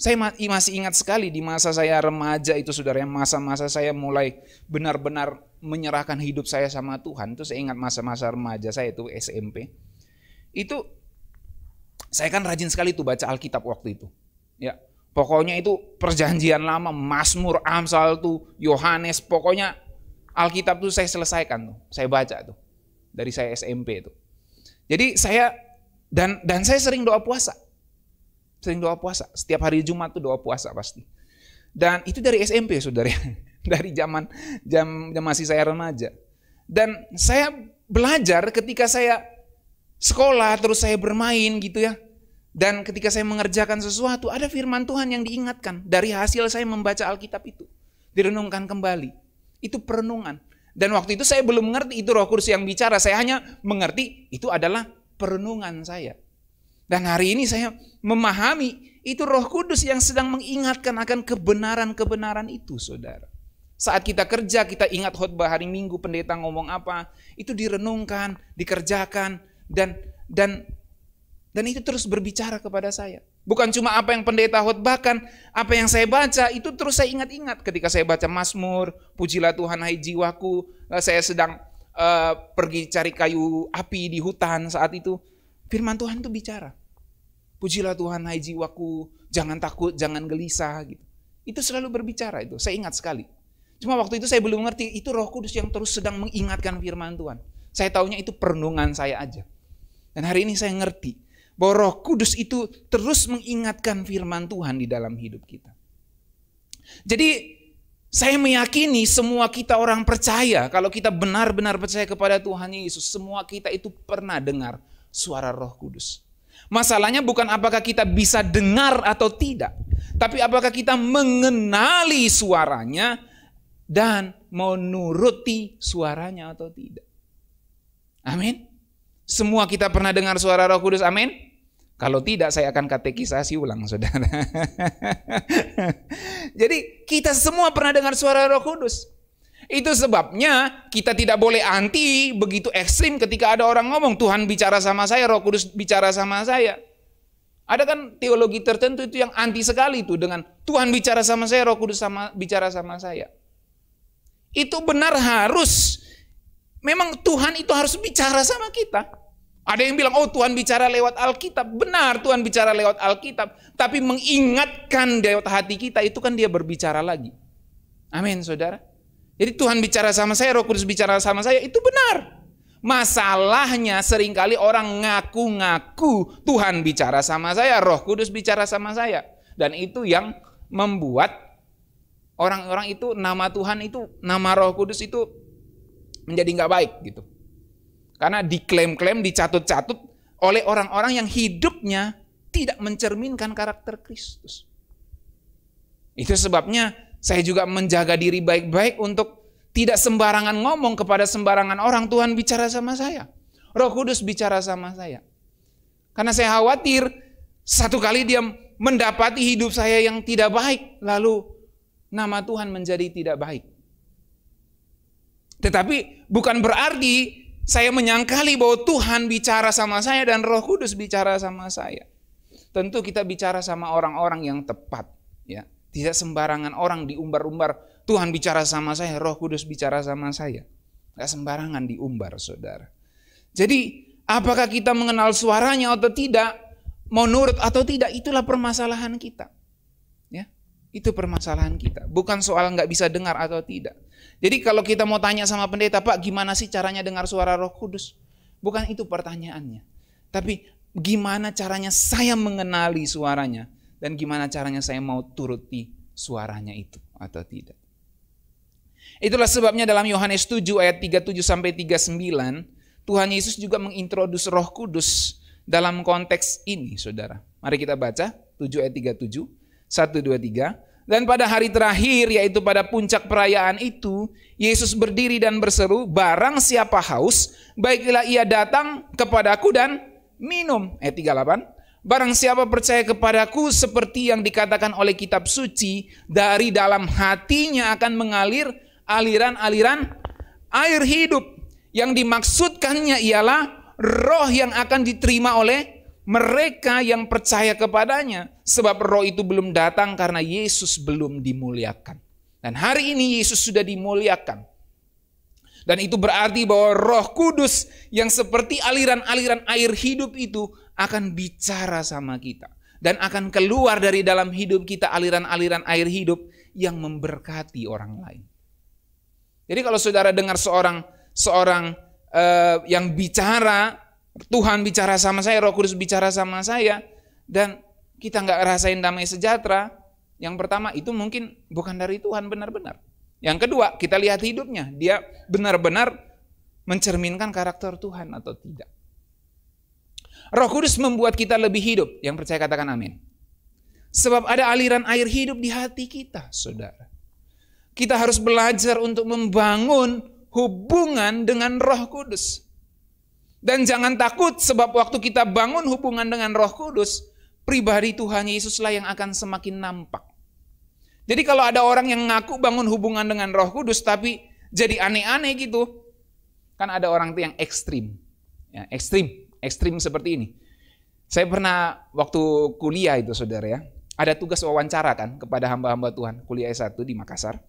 S1: Saya masih ingat sekali di masa saya remaja itu, saudara, masa-masa saya mulai benar-benar menyerahkan hidup saya sama Tuhan. Itu saya ingat masa-masa remaja saya itu SMP. Itu saya kan rajin sekali tuh baca Alkitab waktu itu. Ya, pokoknya itu perjanjian lama, Mazmur, Amsal tuh, Yohanes, pokoknya Alkitab tuh saya selesaikan tuh. Saya baca tuh dari saya SMP itu. Jadi saya dan saya sering doa puasa. Setiap hari Jumat tuh doa puasa pasti. Dan itu dari SMP, saudara. Dari zaman masih saya remaja. Dan saya belajar ketika saya sekolah, terus saya bermain gitu ya. Dan ketika saya mengerjakan sesuatu, ada firman Tuhan yang diingatkan. Dari hasil saya membaca Alkitab itu. Direnungkan kembali. Itu perenungan. Dan waktu itu saya belum mengerti itu Roh Kudus yang bicara. Saya hanya mengerti itu adalah perenungan saya. Dan hari ini saya memahami itu Roh Kudus yang sedang mengingatkan akan kebenaran-kebenaran itu, saudara. Saat kita kerja, kita ingat khotbah hari Minggu, pendeta ngomong apa, itu direnungkan, dikerjakan, dan itu terus berbicara kepada saya. Bukan cuma apa yang pendeta khotbahkan, apa yang saya baca, itu terus saya ingat-ingat. Ketika saya baca Mazmur, pujilah Tuhan hai jiwaku, saya sedang pergi cari kayu api di hutan saat itu, firman Tuhan itu bicara. Pujilah Tuhan hai jiwaku, jangan takut, jangan gelisah gitu. Itu selalu berbicara itu, saya ingat sekali. Cuma waktu itu saya belum mengerti, itu Roh Kudus yang terus sedang mengingatkan firman Tuhan. Saya taunya itu perenungan saya aja. Dan hari ini saya ngerti bahwa Roh Kudus itu terus mengingatkan firman Tuhan di dalam hidup kita. Jadi saya meyakini semua kita orang percaya, kalau kita benar-benar percaya kepada Tuhan Yesus, semua kita itu pernah dengar suara Roh Kudus. Masalahnya bukan apakah kita bisa dengar atau tidak, tapi apakah kita mengenali suaranya dan menuruti suaranya atau tidak. Amin. Semua kita pernah dengar suara Roh Kudus, amin. Kalau tidak, saya akan katekisasi ulang, saudara. Jadi kita semua pernah dengar suara Roh Kudus. Itu sebabnya kita tidak boleh anti begitu ekstrim ketika ada orang ngomong, Tuhan bicara sama saya, Roh Kudus bicara sama saya. Ada kan teologi tertentu itu yang anti sekali itu dengan Tuhan bicara sama saya, Roh Kudus bicara sama saya. Itu benar harus memang Tuhan itu harus bicara sama kita. Ada yang bilang, oh Tuhan bicara lewat Alkitab. Benar, Tuhan bicara lewat Alkitab. Tapi mengingatkan lewat hati kita, itu kan dia berbicara lagi. Amin, saudara. Jadi Tuhan bicara sama saya, Roh Kudus bicara sama saya, itu benar. Masalahnya seringkali orang ngaku-ngaku Tuhan bicara sama saya, Roh Kudus bicara sama saya. Dan itu yang membuat orang-orang itu, nama Tuhan itu, nama Roh Kudus itu menjadi nggak baik gitu. Karena diklaim-klaim, dicatut-catut oleh orang-orang yang hidupnya tidak mencerminkan karakter Kristus. Itu sebabnya saya juga menjaga diri baik-baik untuk tidak sembarangan ngomong kepada sembarangan orang. Tuhan bicara sama saya, Roh Kudus bicara sama saya. Karena saya khawatir satu kali dia mendapati hidup saya yang tidak baik, lalu nama Tuhan menjadi tidak baik. Tetapi bukan berarti saya menyangkali bahwa Tuhan bicara sama saya dan Roh Kudus bicara sama saya. Tentu kita bicara sama orang-orang yang tepat, ya. Tidak sembarangan orang diumbar-umbar, Tuhan bicara sama saya, Roh Kudus bicara sama saya. Tidak sembarangan diumbar, saudara. Jadi, apakah kita mengenal suaranya atau tidak, mau nurut atau tidak, itulah permasalahan kita. Ya, itu permasalahan kita. Bukan soal nggak bisa dengar atau tidak. Jadi kalau kita mau tanya sama pendeta, Pak, gimana sih caranya dengar suara Roh Kudus? Bukan itu pertanyaannya. Tapi gimana caranya saya mengenali suaranya? Dan gimana caranya saya mau turuti suaranya itu atau tidak. Itulah sebabnya dalam Yohanes 7 ayat 37-39, Tuhan Yesus juga mengintroduce Roh Kudus dalam konteks ini, saudara. Mari kita baca 7 ayat 37, 1, 2, 3. Dan pada hari terakhir, yaitu pada puncak perayaan itu, Yesus berdiri dan berseru, barang siapa haus, baiklah ia datang kepadaku dan minum. Ayat 38. Barang siapa percaya kepadaku seperti yang dikatakan oleh kitab suci, dari dalam hatinya akan mengalir aliran-aliran air hidup. Yang dimaksudkannya ialah roh yang akan diterima oleh mereka yang percaya kepadanya. Sebab roh itu belum datang karena Yesus belum dimuliakan. Dan hari ini Yesus sudah dimuliakan. Dan itu berarti bahwa Roh Kudus yang seperti aliran-aliran air hidup itu akan bicara sama kita. Dan akan keluar dari dalam hidup kita aliran-aliran air hidup yang memberkati orang lain. Jadi kalau saudara dengar seorang yang bicara, Tuhan bicara sama saya, Roh Kudus bicara sama saya, dan kita nggak rasain damai sejahtera, yang pertama itu mungkin bukan dari Tuhan benar-benar. Yang kedua, kita lihat hidupnya, dia benar-benar mencerminkan karakter Tuhan atau tidak. Roh Kudus membuat kita lebih hidup. Yang percaya katakan amin. Sebab ada aliran air hidup di hati kita, saudara. Kita harus belajar untuk membangun hubungan dengan Roh Kudus. Dan jangan takut, sebab waktu kita bangun hubungan dengan Roh Kudus, pribadi Tuhan Yesuslah yang akan semakin nampak. Jadi kalau ada orang yang ngaku bangun hubungan dengan Roh Kudus tapi jadi aneh-aneh gitu, kan ada orang tuh yang ekstrim, ya, ekstrim seperti ini. Saya pernah waktu kuliah itu, saudara, ya, ada tugas wawancara kan kepada hamba-hamba Tuhan, kuliah S1 di Makassar.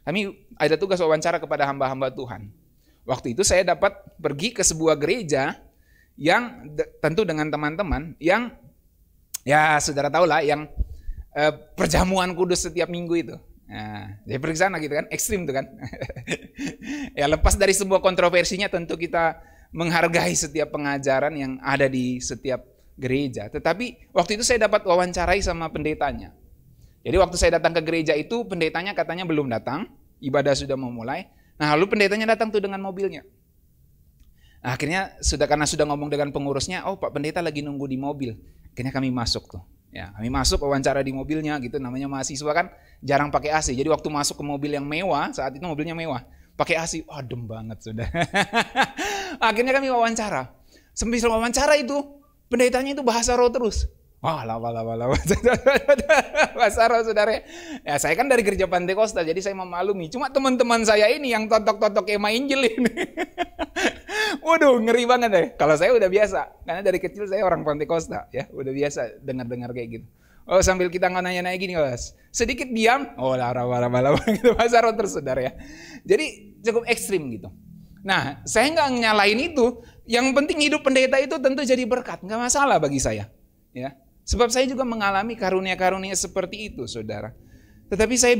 S1: Kami ada tugas wawancara kepada hamba-hamba Tuhan. Waktu itu saya dapat pergi ke sebuah gereja yang tentu dengan teman-teman yang, ya saudara tahu lah, yang perjamuan kudus setiap minggu itu. Nah, jadi pergi sana gitu kan, ekstrim tuh kan. Ya lepas dari sebuah kontroversinya, tentu kita menghargai setiap pengajaran yang ada di setiap gereja. Tetapi waktu itu saya dapat wawancarai sama pendetanya. Jadi waktu saya datang ke gereja itu, pendetanya katanya belum datang, ibadah sudah memulai. Nah lalu pendetanya datang tuh dengan mobilnya. Nah, akhirnya karena sudah ngomong dengan pengurusnya, oh Pak Pendeta lagi nunggu di mobil. Akhirnya kami masuk tuh. Ya, kami masuk wawancara di mobilnya gitu, namanya mahasiswa kan jarang pakai AC. Jadi waktu masuk ke mobil yang mewah, saat itu mobilnya mewah, pakai AC, adem banget sudah. Akhirnya kami wawancara. Sambil wawancara itu, pendetanya itu bahasa roh terus. Wah, lama. Bahasa roh, saudara. Ya, saya kan dari gereja Pantekosta, jadi saya memaklumi. Cuma teman-teman saya ini yang totok-totok ema Injil ini. Waduh, ngeri banget deh. Kalau saya udah biasa, karena dari kecil saya orang Pantekosta, ya, udah biasa dengar-dengar kayak gitu. Oh, sambil kita nanya-nanya gini, Mas. Sedikit diam, oh, lama gitu, bahasa roh terus, saudara, ya. Jadi cukup ekstrim gitu. Nah, saya nggak nyalain itu. Yang penting hidup pendeta itu tentu jadi berkat, nggak masalah bagi saya. Ya, sebab saya juga mengalami karunia-karunia seperti itu, saudara. Tetapi saya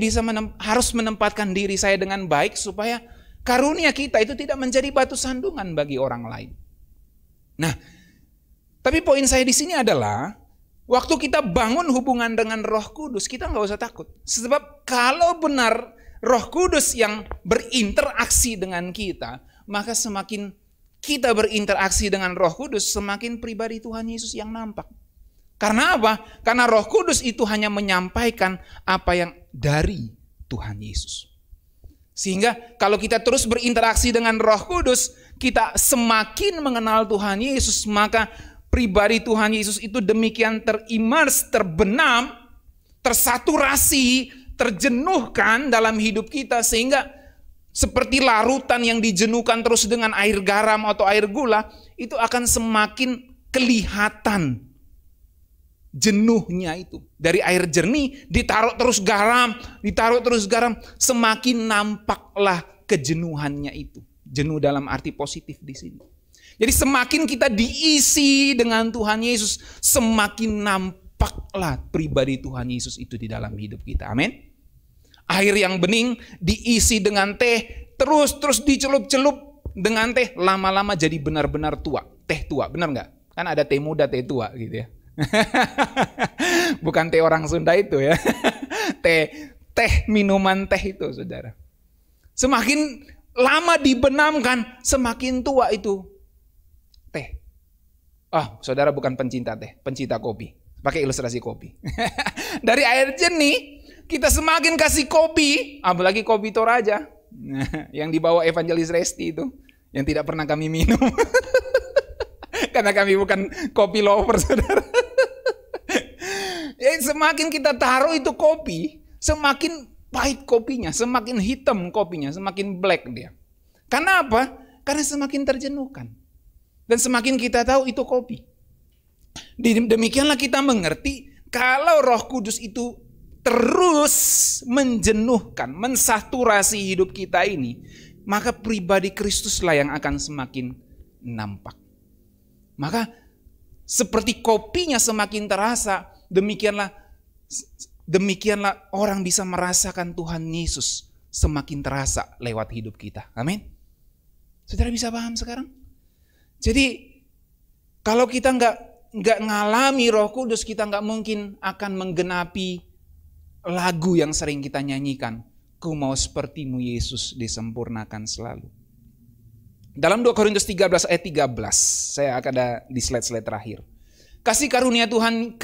S1: harus menempatkan diri saya dengan baik supaya karunia kita itu tidak menjadi batu sandungan bagi orang lain. Nah, tapi poin saya di sini adalah waktu kita bangun hubungan dengan Roh Kudus, kita nggak usah takut. Sebab kalau benar Roh Kudus yang berinteraksi dengan kita, maka semakin kita berinteraksi dengan Roh Kudus, semakin pribadi Tuhan Yesus yang nampak. Karena apa? Karena Roh Kudus itu hanya menyampaikan apa yang dari Tuhan Yesus. Sehingga kalau kita terus berinteraksi dengan Roh Kudus, kita semakin mengenal Tuhan Yesus, maka pribadi Tuhan Yesus itu demikian terimers, terbenam, tersaturasi, terjenuhkan dalam hidup kita, sehingga seperti larutan yang dijenuhkan terus dengan air garam atau air gula, itu akan semakin kelihatan jenuhnya itu. Dari air jernih ditaruh terus garam, semakin nampaklah kejenuhannya itu. Jenuh dalam arti positif di sini. Jadi semakin kita diisi dengan Tuhan Yesus, semakin nampaklah pribadi Tuhan Yesus itu di dalam hidup kita. Amin. Air yang bening diisi dengan teh, terus dicelup-celup dengan teh, lama-lama jadi benar-benar tua. Teh tua, benar nggak? Kan ada teh muda, teh tua gitu ya. Bukan teh orang Sunda itu ya. Teh minuman teh itu, saudara. Semakin lama dibenamkan, semakin tua itu teh. Saudara bukan pencinta teh, pencinta kopi. Pakai ilustrasi kopi. Dari air jernih, kita semakin kasih kopi, apalagi kopi Toraja. Yang dibawa Evangelis Resti itu, yang tidak pernah kami minum. Karena kami bukan kopi lover, saudara. Semakin kita taruh itu kopi, semakin pahit kopinya, semakin hitam kopinya, semakin black dia. Karena apa? Karena semakin terjenuhkan. Dan semakin kita tahu itu kopi. Demikianlah kita mengerti kalau Roh Kudus itu terus menjenuhkan, mensaturasi hidup kita ini, maka pribadi Kristuslah yang akan semakin nampak. Maka seperti kopinya semakin terasa, demikianlah orang bisa merasakan Tuhan Yesus semakin terasa lewat hidup kita. Amin. Saudara bisa paham sekarang? Jadi kalau kita nggak ngalami Roh Kudus, kita nggak mungkin akan menggenapi lagu yang sering kita nyanyikan. Ku mau sepertimu Yesus, disempurnakan selalu. Dalam 2 Korintus 13 ayat 13, saya akan ada di slide-slide terakhir. Kasih karunia Tuhan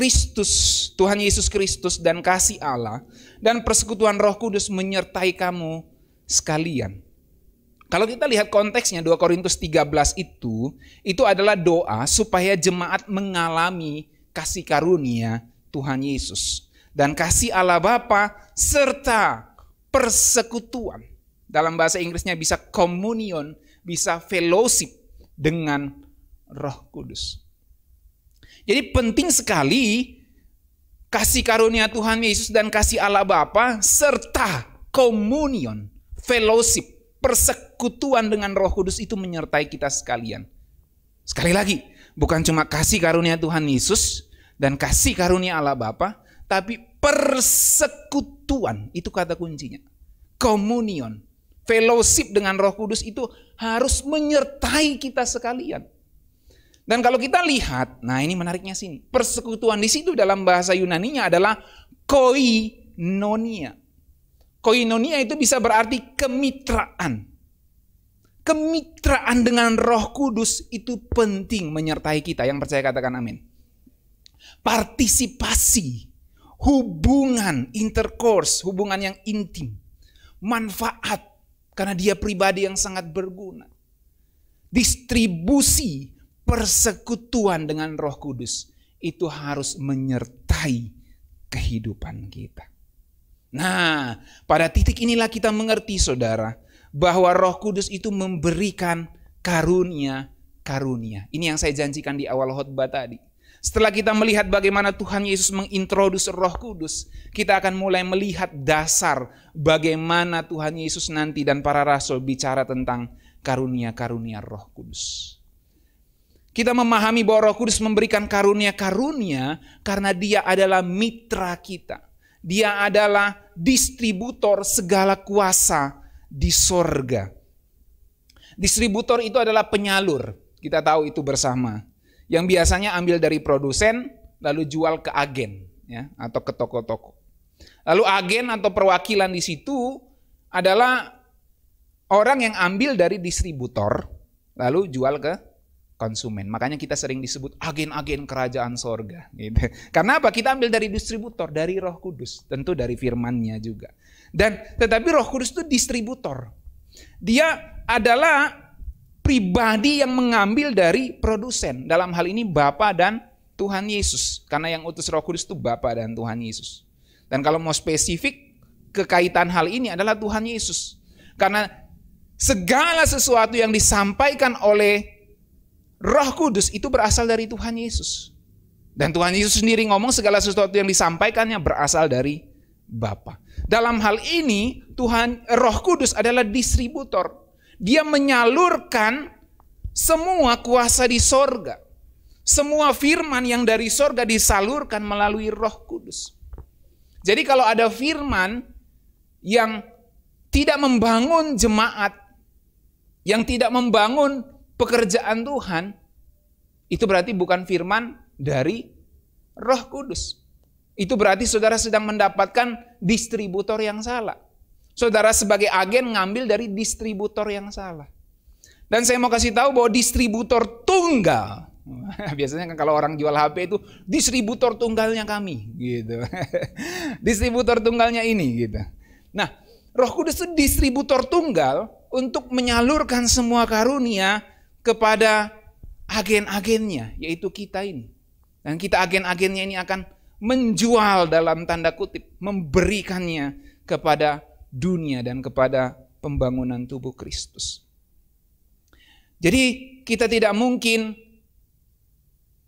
S1: Yesus Kristus dan kasih Allah dan persekutuan Roh Kudus menyertai kamu sekalian. Kalau kita lihat konteksnya 2 Korintus 13 itu adalah doa supaya jemaat mengalami kasih karunia Tuhan Yesus dan kasih Allah Bapa serta persekutuan. Dalam bahasa Inggrisnya bisa communion, bisa fellowship dengan Roh Kudus. Jadi penting sekali kasih karunia Tuhan Yesus dan kasih Allah Bapa serta communion, fellowship, persekutuan dengan Roh Kudus itu menyertai kita sekalian. Sekali lagi, bukan cuma kasih karunia Tuhan Yesus dan kasih karunia Allah Bapa, tapi persekutuan, itu kata kuncinya. Communion, fellowship dengan Roh Kudus itu harus menyertai kita sekalian. Dan kalau kita lihat, nah ini menariknya sini. Persekutuan di situ dalam bahasa Yunaninya adalah koinonia. Koinonia itu bisa berarti kemitraan. Kemitraan dengan Roh Kudus itu penting menyertai kita. Yang percaya katakan amin. Partisipasi, hubungan, intercourse, hubungan yang intim. Manfaat, karena dia pribadi yang sangat berguna. Distribusi, persekutuan dengan Roh Kudus itu harus menyertai kehidupan kita. Nah, pada titik inilah kita mengerti, saudara, bahwa Roh Kudus itu memberikan karunia-karunia. Ini yang saya janjikan di awal khotbah tadi. Setelah kita melihat bagaimana Tuhan Yesus mengintroduksi Roh Kudus, kita akan mulai melihat dasar bagaimana Tuhan Yesus nanti dan para rasul bicara tentang karunia-karunia Roh Kudus. Kita memahami bahwa Roh Kudus memberikan karunia-karunia karena Dia adalah mitra kita. Dia adalah distributor segala kuasa di sorga. Distributor itu adalah penyalur. Kita tahu itu bersama. Yang biasanya ambil dari produsen lalu jual ke agen, ya, atau ke toko-toko. Lalu agen atau perwakilan di situ adalah orang yang ambil dari distributor lalu jual ke konsumen. Makanya kita sering disebut agen-agen kerajaan sorga. Gitu. Karena apa? Kita ambil dari distributor, dari Roh Kudus. Tentu dari firman-Nya juga. Tetapi Roh Kudus itu distributor. Dia adalah pribadi yang mengambil dari produsen. Dalam hal ini Bapa dan Tuhan Yesus. Karena yang utus Roh Kudus itu Bapa dan Tuhan Yesus. Dan kalau mau spesifik, kekaitan hal ini adalah Tuhan Yesus. Karena segala sesuatu yang disampaikan oleh Roh Kudus itu berasal dari Tuhan Yesus. Dan Tuhan Yesus sendiri ngomong segala sesuatu yang disampaikannya berasal dari Bapa. Dalam hal ini Roh Kudus adalah distributor. Dia menyalurkan semua kuasa di sorga. Semua firman yang dari sorga disalurkan melalui Roh Kudus. Jadi kalau ada firman yang tidak membangun jemaat, yang tidak membangun pekerjaan Tuhan, itu berarti bukan firman dari Roh Kudus. Itu berarti saudara sedang mendapatkan distributor yang salah. Saudara sebagai agen ngambil dari distributor yang salah. Dan saya mau kasih tahu bahwa distributor tunggal, biasanya kan kalau orang jual HP itu distributor tunggalnya kami, gitu. Distributor tunggalnya ini, gitu. Nah, Roh Kudus itu distributor tunggal untuk menyalurkan semua karunia kepada agen-agennya, yaitu kita ini. Dan kita agen-agennya ini akan menjual dalam tanda kutip, memberikannya kepada dunia dan kepada pembangunan tubuh Kristus. Jadi kita tidak mungkin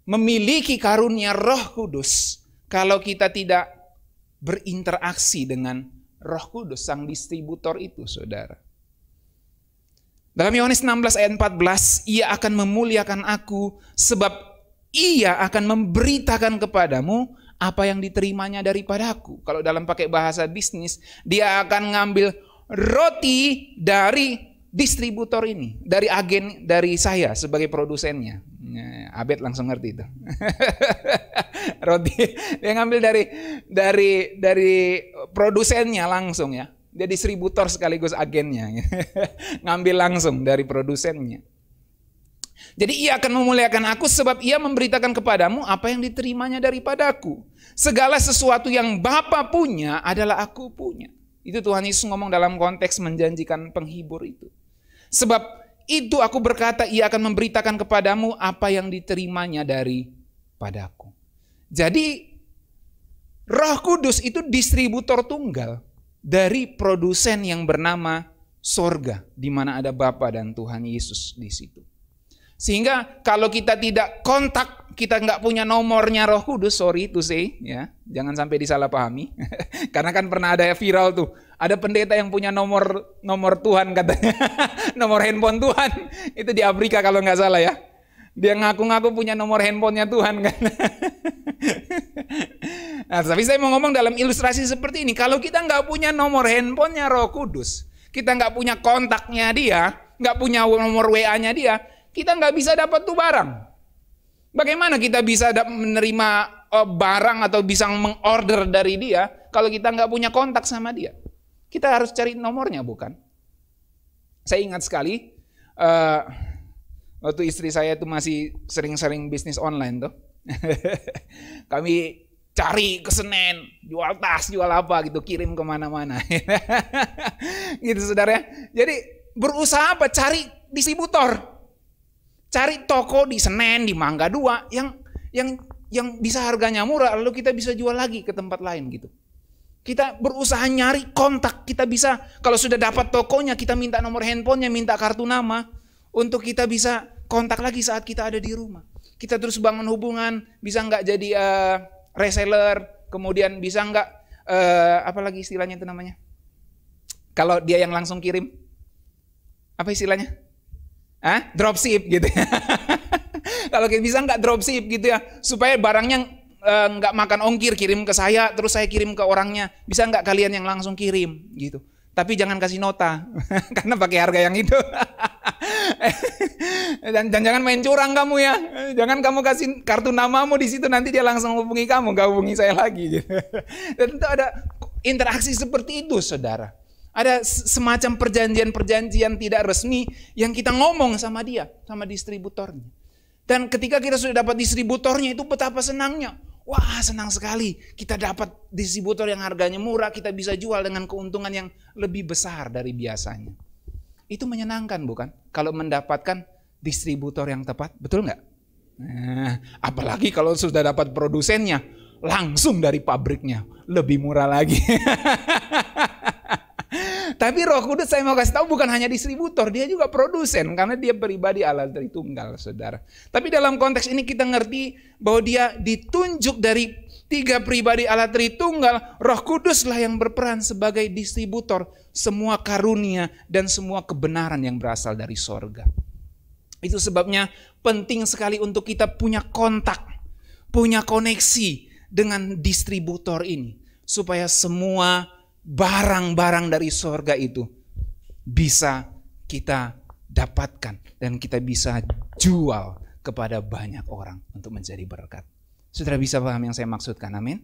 S1: memiliki karunia Roh Kudus kalau kita tidak berinteraksi dengan Roh Kudus, sang distributor itu, saudara. Dalam Yohanes 16 ayat 14, Ia akan memuliakan aku sebab Ia akan memberitakan kepadamu apa yang diterimanya daripadaku. Kalau dalam pakai bahasa bisnis, Dia akan ngambil roti dari distributor ini, dari agen, dari saya sebagai produsennya. Abed langsung ngerti itu. Roti dia ngambil dari produsennya langsung, ya. Dia distributor sekaligus agennya. Ngambil langsung dari produsennya. Jadi Ia akan memuliakan aku sebab Ia memberitakan kepadamu apa yang diterimanya daripadaku. Segala sesuatu yang Bapa punya adalah aku punya. Itu Tuhan Yesus ngomong dalam konteks menjanjikan penghibur itu. Sebab itu aku berkata Ia akan memberitakan kepadamu apa yang diterimanya daripadaku. Jadi Roh Kudus itu distributor tunggal dari produsen yang bernama sorga, di mana ada Bapa dan Tuhan Yesus di situ. Sehingga kalau kita tidak kontak, kita nggak punya nomornya Roh Kudus, sorry to say, ya, jangan sampai disalahpahami. Karena kan pernah ada viral tuh, ada pendeta yang punya nomor Tuhan katanya, nomor handphone Tuhan, itu di Afrika kalau nggak salah ya. Dia ngaku-ngaku punya nomor handphonenya Tuhan kan. Nah, tapi saya mau ngomong dalam ilustrasi seperti ini, kalau kita nggak punya nomor handphonenya Roh Kudus, kita nggak punya kontaknya Dia, nggak punya nomor WA-nya Dia, kita nggak bisa dapat tuh barang. Bagaimana kita bisa menerima barang atau bisa mengorder dari Dia kalau kita nggak punya kontak sama Dia? Kita harus cari nomornya, bukan? Saya ingat sekali waktu istri saya itu masih sering-sering bisnis online tuh. Kami cari ke Senen, jual tas, jual apa gitu, kirim kemana-mana. Gitu saudara. Jadi berusaha apa? Cari distributor. Cari toko di Senen, di Mangga 2 yang bisa harganya murah, lalu kita bisa jual lagi ke tempat lain gitu. Kita berusaha nyari kontak, kita bisa kalau sudah dapat tokonya kita minta nomor handphonenya, minta kartu nama untuk kita bisa kontak lagi saat kita ada di rumah. Kita terus bangun hubungan, bisa nggak jadi reseller, kemudian bisa nggak apa lagi istilahnya itu namanya? Kalau dia yang langsung kirim, apa istilahnya? Dropship gitu ya. Kalau kita bisa nggak dropship gitu ya, supaya barangnya nggak makan ongkir, kirim ke saya, terus saya kirim ke orangnya. Bisa nggak kalian yang langsung kirim gitu. Tapi jangan kasih nota, karena pakai harga yang itu. Dan jangan main curang kamu ya. Jangan kamu kasih kartu namamu di situ, nanti dia langsung hubungi kamu, nggak hubungi saya lagi. Gitu. Dan tentu ada interaksi seperti itu, saudara. Ada semacam perjanjian-perjanjian tidak resmi yang kita ngomong sama dia, sama distributornya. Dan ketika kita sudah dapat distributornya, itu betapa senangnya. Wah, senang sekali kita dapat distributor yang harganya murah, kita bisa jual dengan keuntungan yang lebih besar dari biasanya. Itu menyenangkan bukan? Kalau mendapatkan distributor yang tepat, betul nggak? Nah, apalagi kalau sudah dapat produsennya, langsung dari pabriknya, lebih murah lagi. Tapi Roh Kudus saya mau kasih tahu bukan hanya distributor, dia juga produsen karena dia pribadi Allah Tritunggal, saudara. Tapi dalam konteks ini kita ngerti bahwa dia ditunjuk dari 3 pribadi Allah Tritunggal. Roh Kuduslah yang berperan sebagai distributor semua karunia dan semua kebenaran yang berasal dari sorga. Itu sebabnya penting sekali untuk kita punya kontak, punya koneksi dengan distributor ini, supaya semua barang-barang dari sorga itu bisa kita dapatkan dan kita bisa jual kepada banyak orang untuk menjadi berkat. Saudara bisa paham yang saya maksudkan, amin?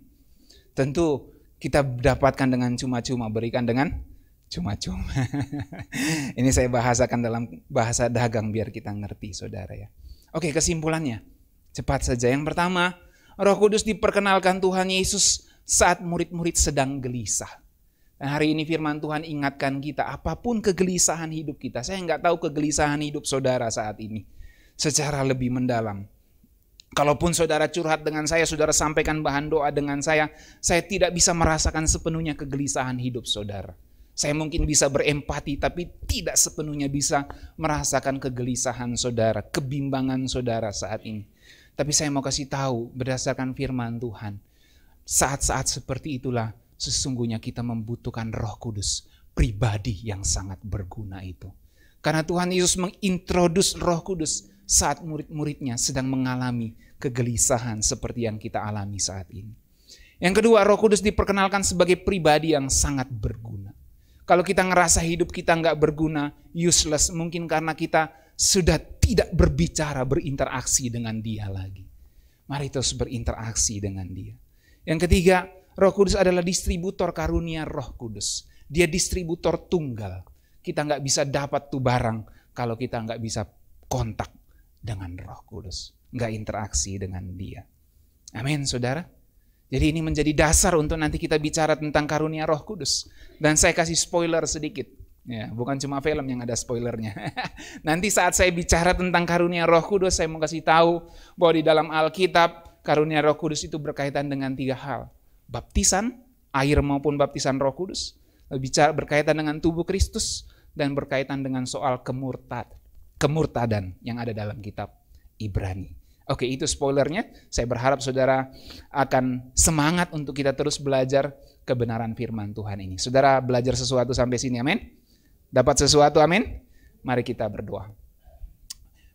S1: Tentu kita dapatkan dengan cuma-cuma, berikan dengan cuma-cuma. Ini saya bahasakan dalam bahasa dagang biar kita ngerti, saudara ya. Oke, kesimpulannya cepat saja. Yang pertama, Roh Kudus diperkenalkan Tuhan Yesus saat murid-murid sedang gelisah. Dan hari ini firman Tuhan ingatkan kita, apapun kegelisahan hidup kita. Saya nggak tahu kegelisahan hidup saudara saat ini secara lebih mendalam. Kalaupun saudara curhat dengan saya, saudara sampaikan bahan doa dengan saya tidak bisa merasakan sepenuhnya kegelisahan hidup saudara. Saya mungkin bisa berempati, tapi tidak sepenuhnya bisa merasakan kegelisahan saudara, kebimbangan saudara saat ini. Tapi saya mau kasih tahu berdasarkan firman Tuhan, saat-saat seperti itulah sesungguhnya kita membutuhkan Roh Kudus, pribadi yang sangat berguna itu. Karena Tuhan Yesus mengintroduce Roh Kudus saat murid-muridnya sedang mengalami kegelisahan seperti yang kita alami saat ini. Yang kedua, Roh Kudus diperkenalkan sebagai pribadi yang sangat berguna. Kalau kita ngerasa hidup kita nggak berguna, useless, mungkin karena kita sudah tidak berbicara, berinteraksi dengan Dia lagi. Mari terus berinteraksi dengan Dia. Yang ketiga, Roh Kudus adalah distributor karunia Roh Kudus. Dia distributor tunggal. Kita nggak bisa dapat tuh barang kalau kita nggak bisa kontak dengan Roh Kudus. Nggak interaksi dengan Dia. Amin, saudara. Jadi ini menjadi dasar untuk nanti kita bicara tentang karunia Roh Kudus. Dan saya kasih spoiler sedikit. Ya, bukan cuma film yang ada spoilernya. Nanti saat saya bicara tentang karunia Roh Kudus, saya mau kasih tahu bahwa di dalam Alkitab, karunia Roh Kudus itu berkaitan dengan 3 hal. Baptisan, air maupun baptisan Roh Kudus, berkaitan dengan tubuh Kristus, dan berkaitan dengan soal kemurtadan yang ada dalam kitab Ibrani. Oke, itu spoilernya. Saya berharap saudara akan semangat untuk kita terus belajar kebenaran firman Tuhan ini. Saudara belajar sesuatu sampai sini, amin? Dapat sesuatu, amin? Mari kita berdoa.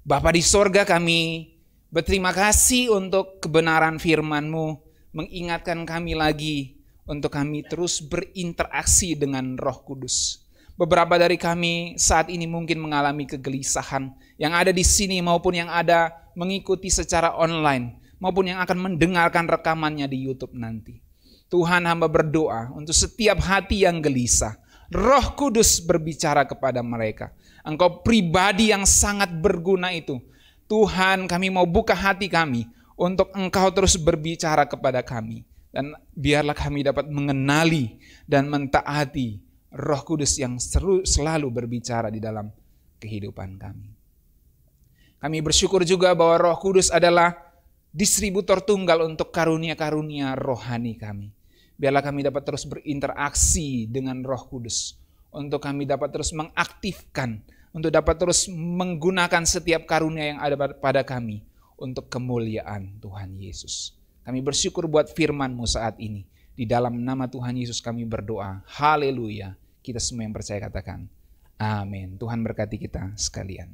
S1: Bapa di sorga, kami berterima kasih untuk kebenaran firman-Mu, mengingatkan kami lagi untuk kami terus berinteraksi dengan Roh Kudus. Beberapa dari kami saat ini mungkin mengalami kegelisahan yang ada di sini maupun yang ada mengikuti secara online maupun yang akan mendengarkan rekamannya di YouTube nanti. Tuhan, hamba berdoa untuk setiap hati yang gelisah, Roh Kudus berbicara kepada mereka. Engkau pribadi yang sangat berguna itu. Tuhan, kami mau buka hati kami untuk Engkau terus berbicara kepada kami. Dan biarlah kami dapat mengenali dan mentaati Roh Kudus yang selalu berbicara di dalam kehidupan kami. Kami bersyukur juga bahwa Roh Kudus adalah distributor tunggal untuk karunia-karunia rohani kami. Biarlah kami dapat terus berinteraksi dengan Roh Kudus. Untuk kami dapat terus mengaktifkan, untuk dapat terus menggunakan setiap karunia yang ada pada kami untuk kemuliaan Tuhan Yesus. Kami bersyukur buat firman-Mu saat ini. Di dalam nama Tuhan Yesus kami berdoa. Haleluya. Kita semua yang percaya katakan amin. Tuhan berkati kita sekalian.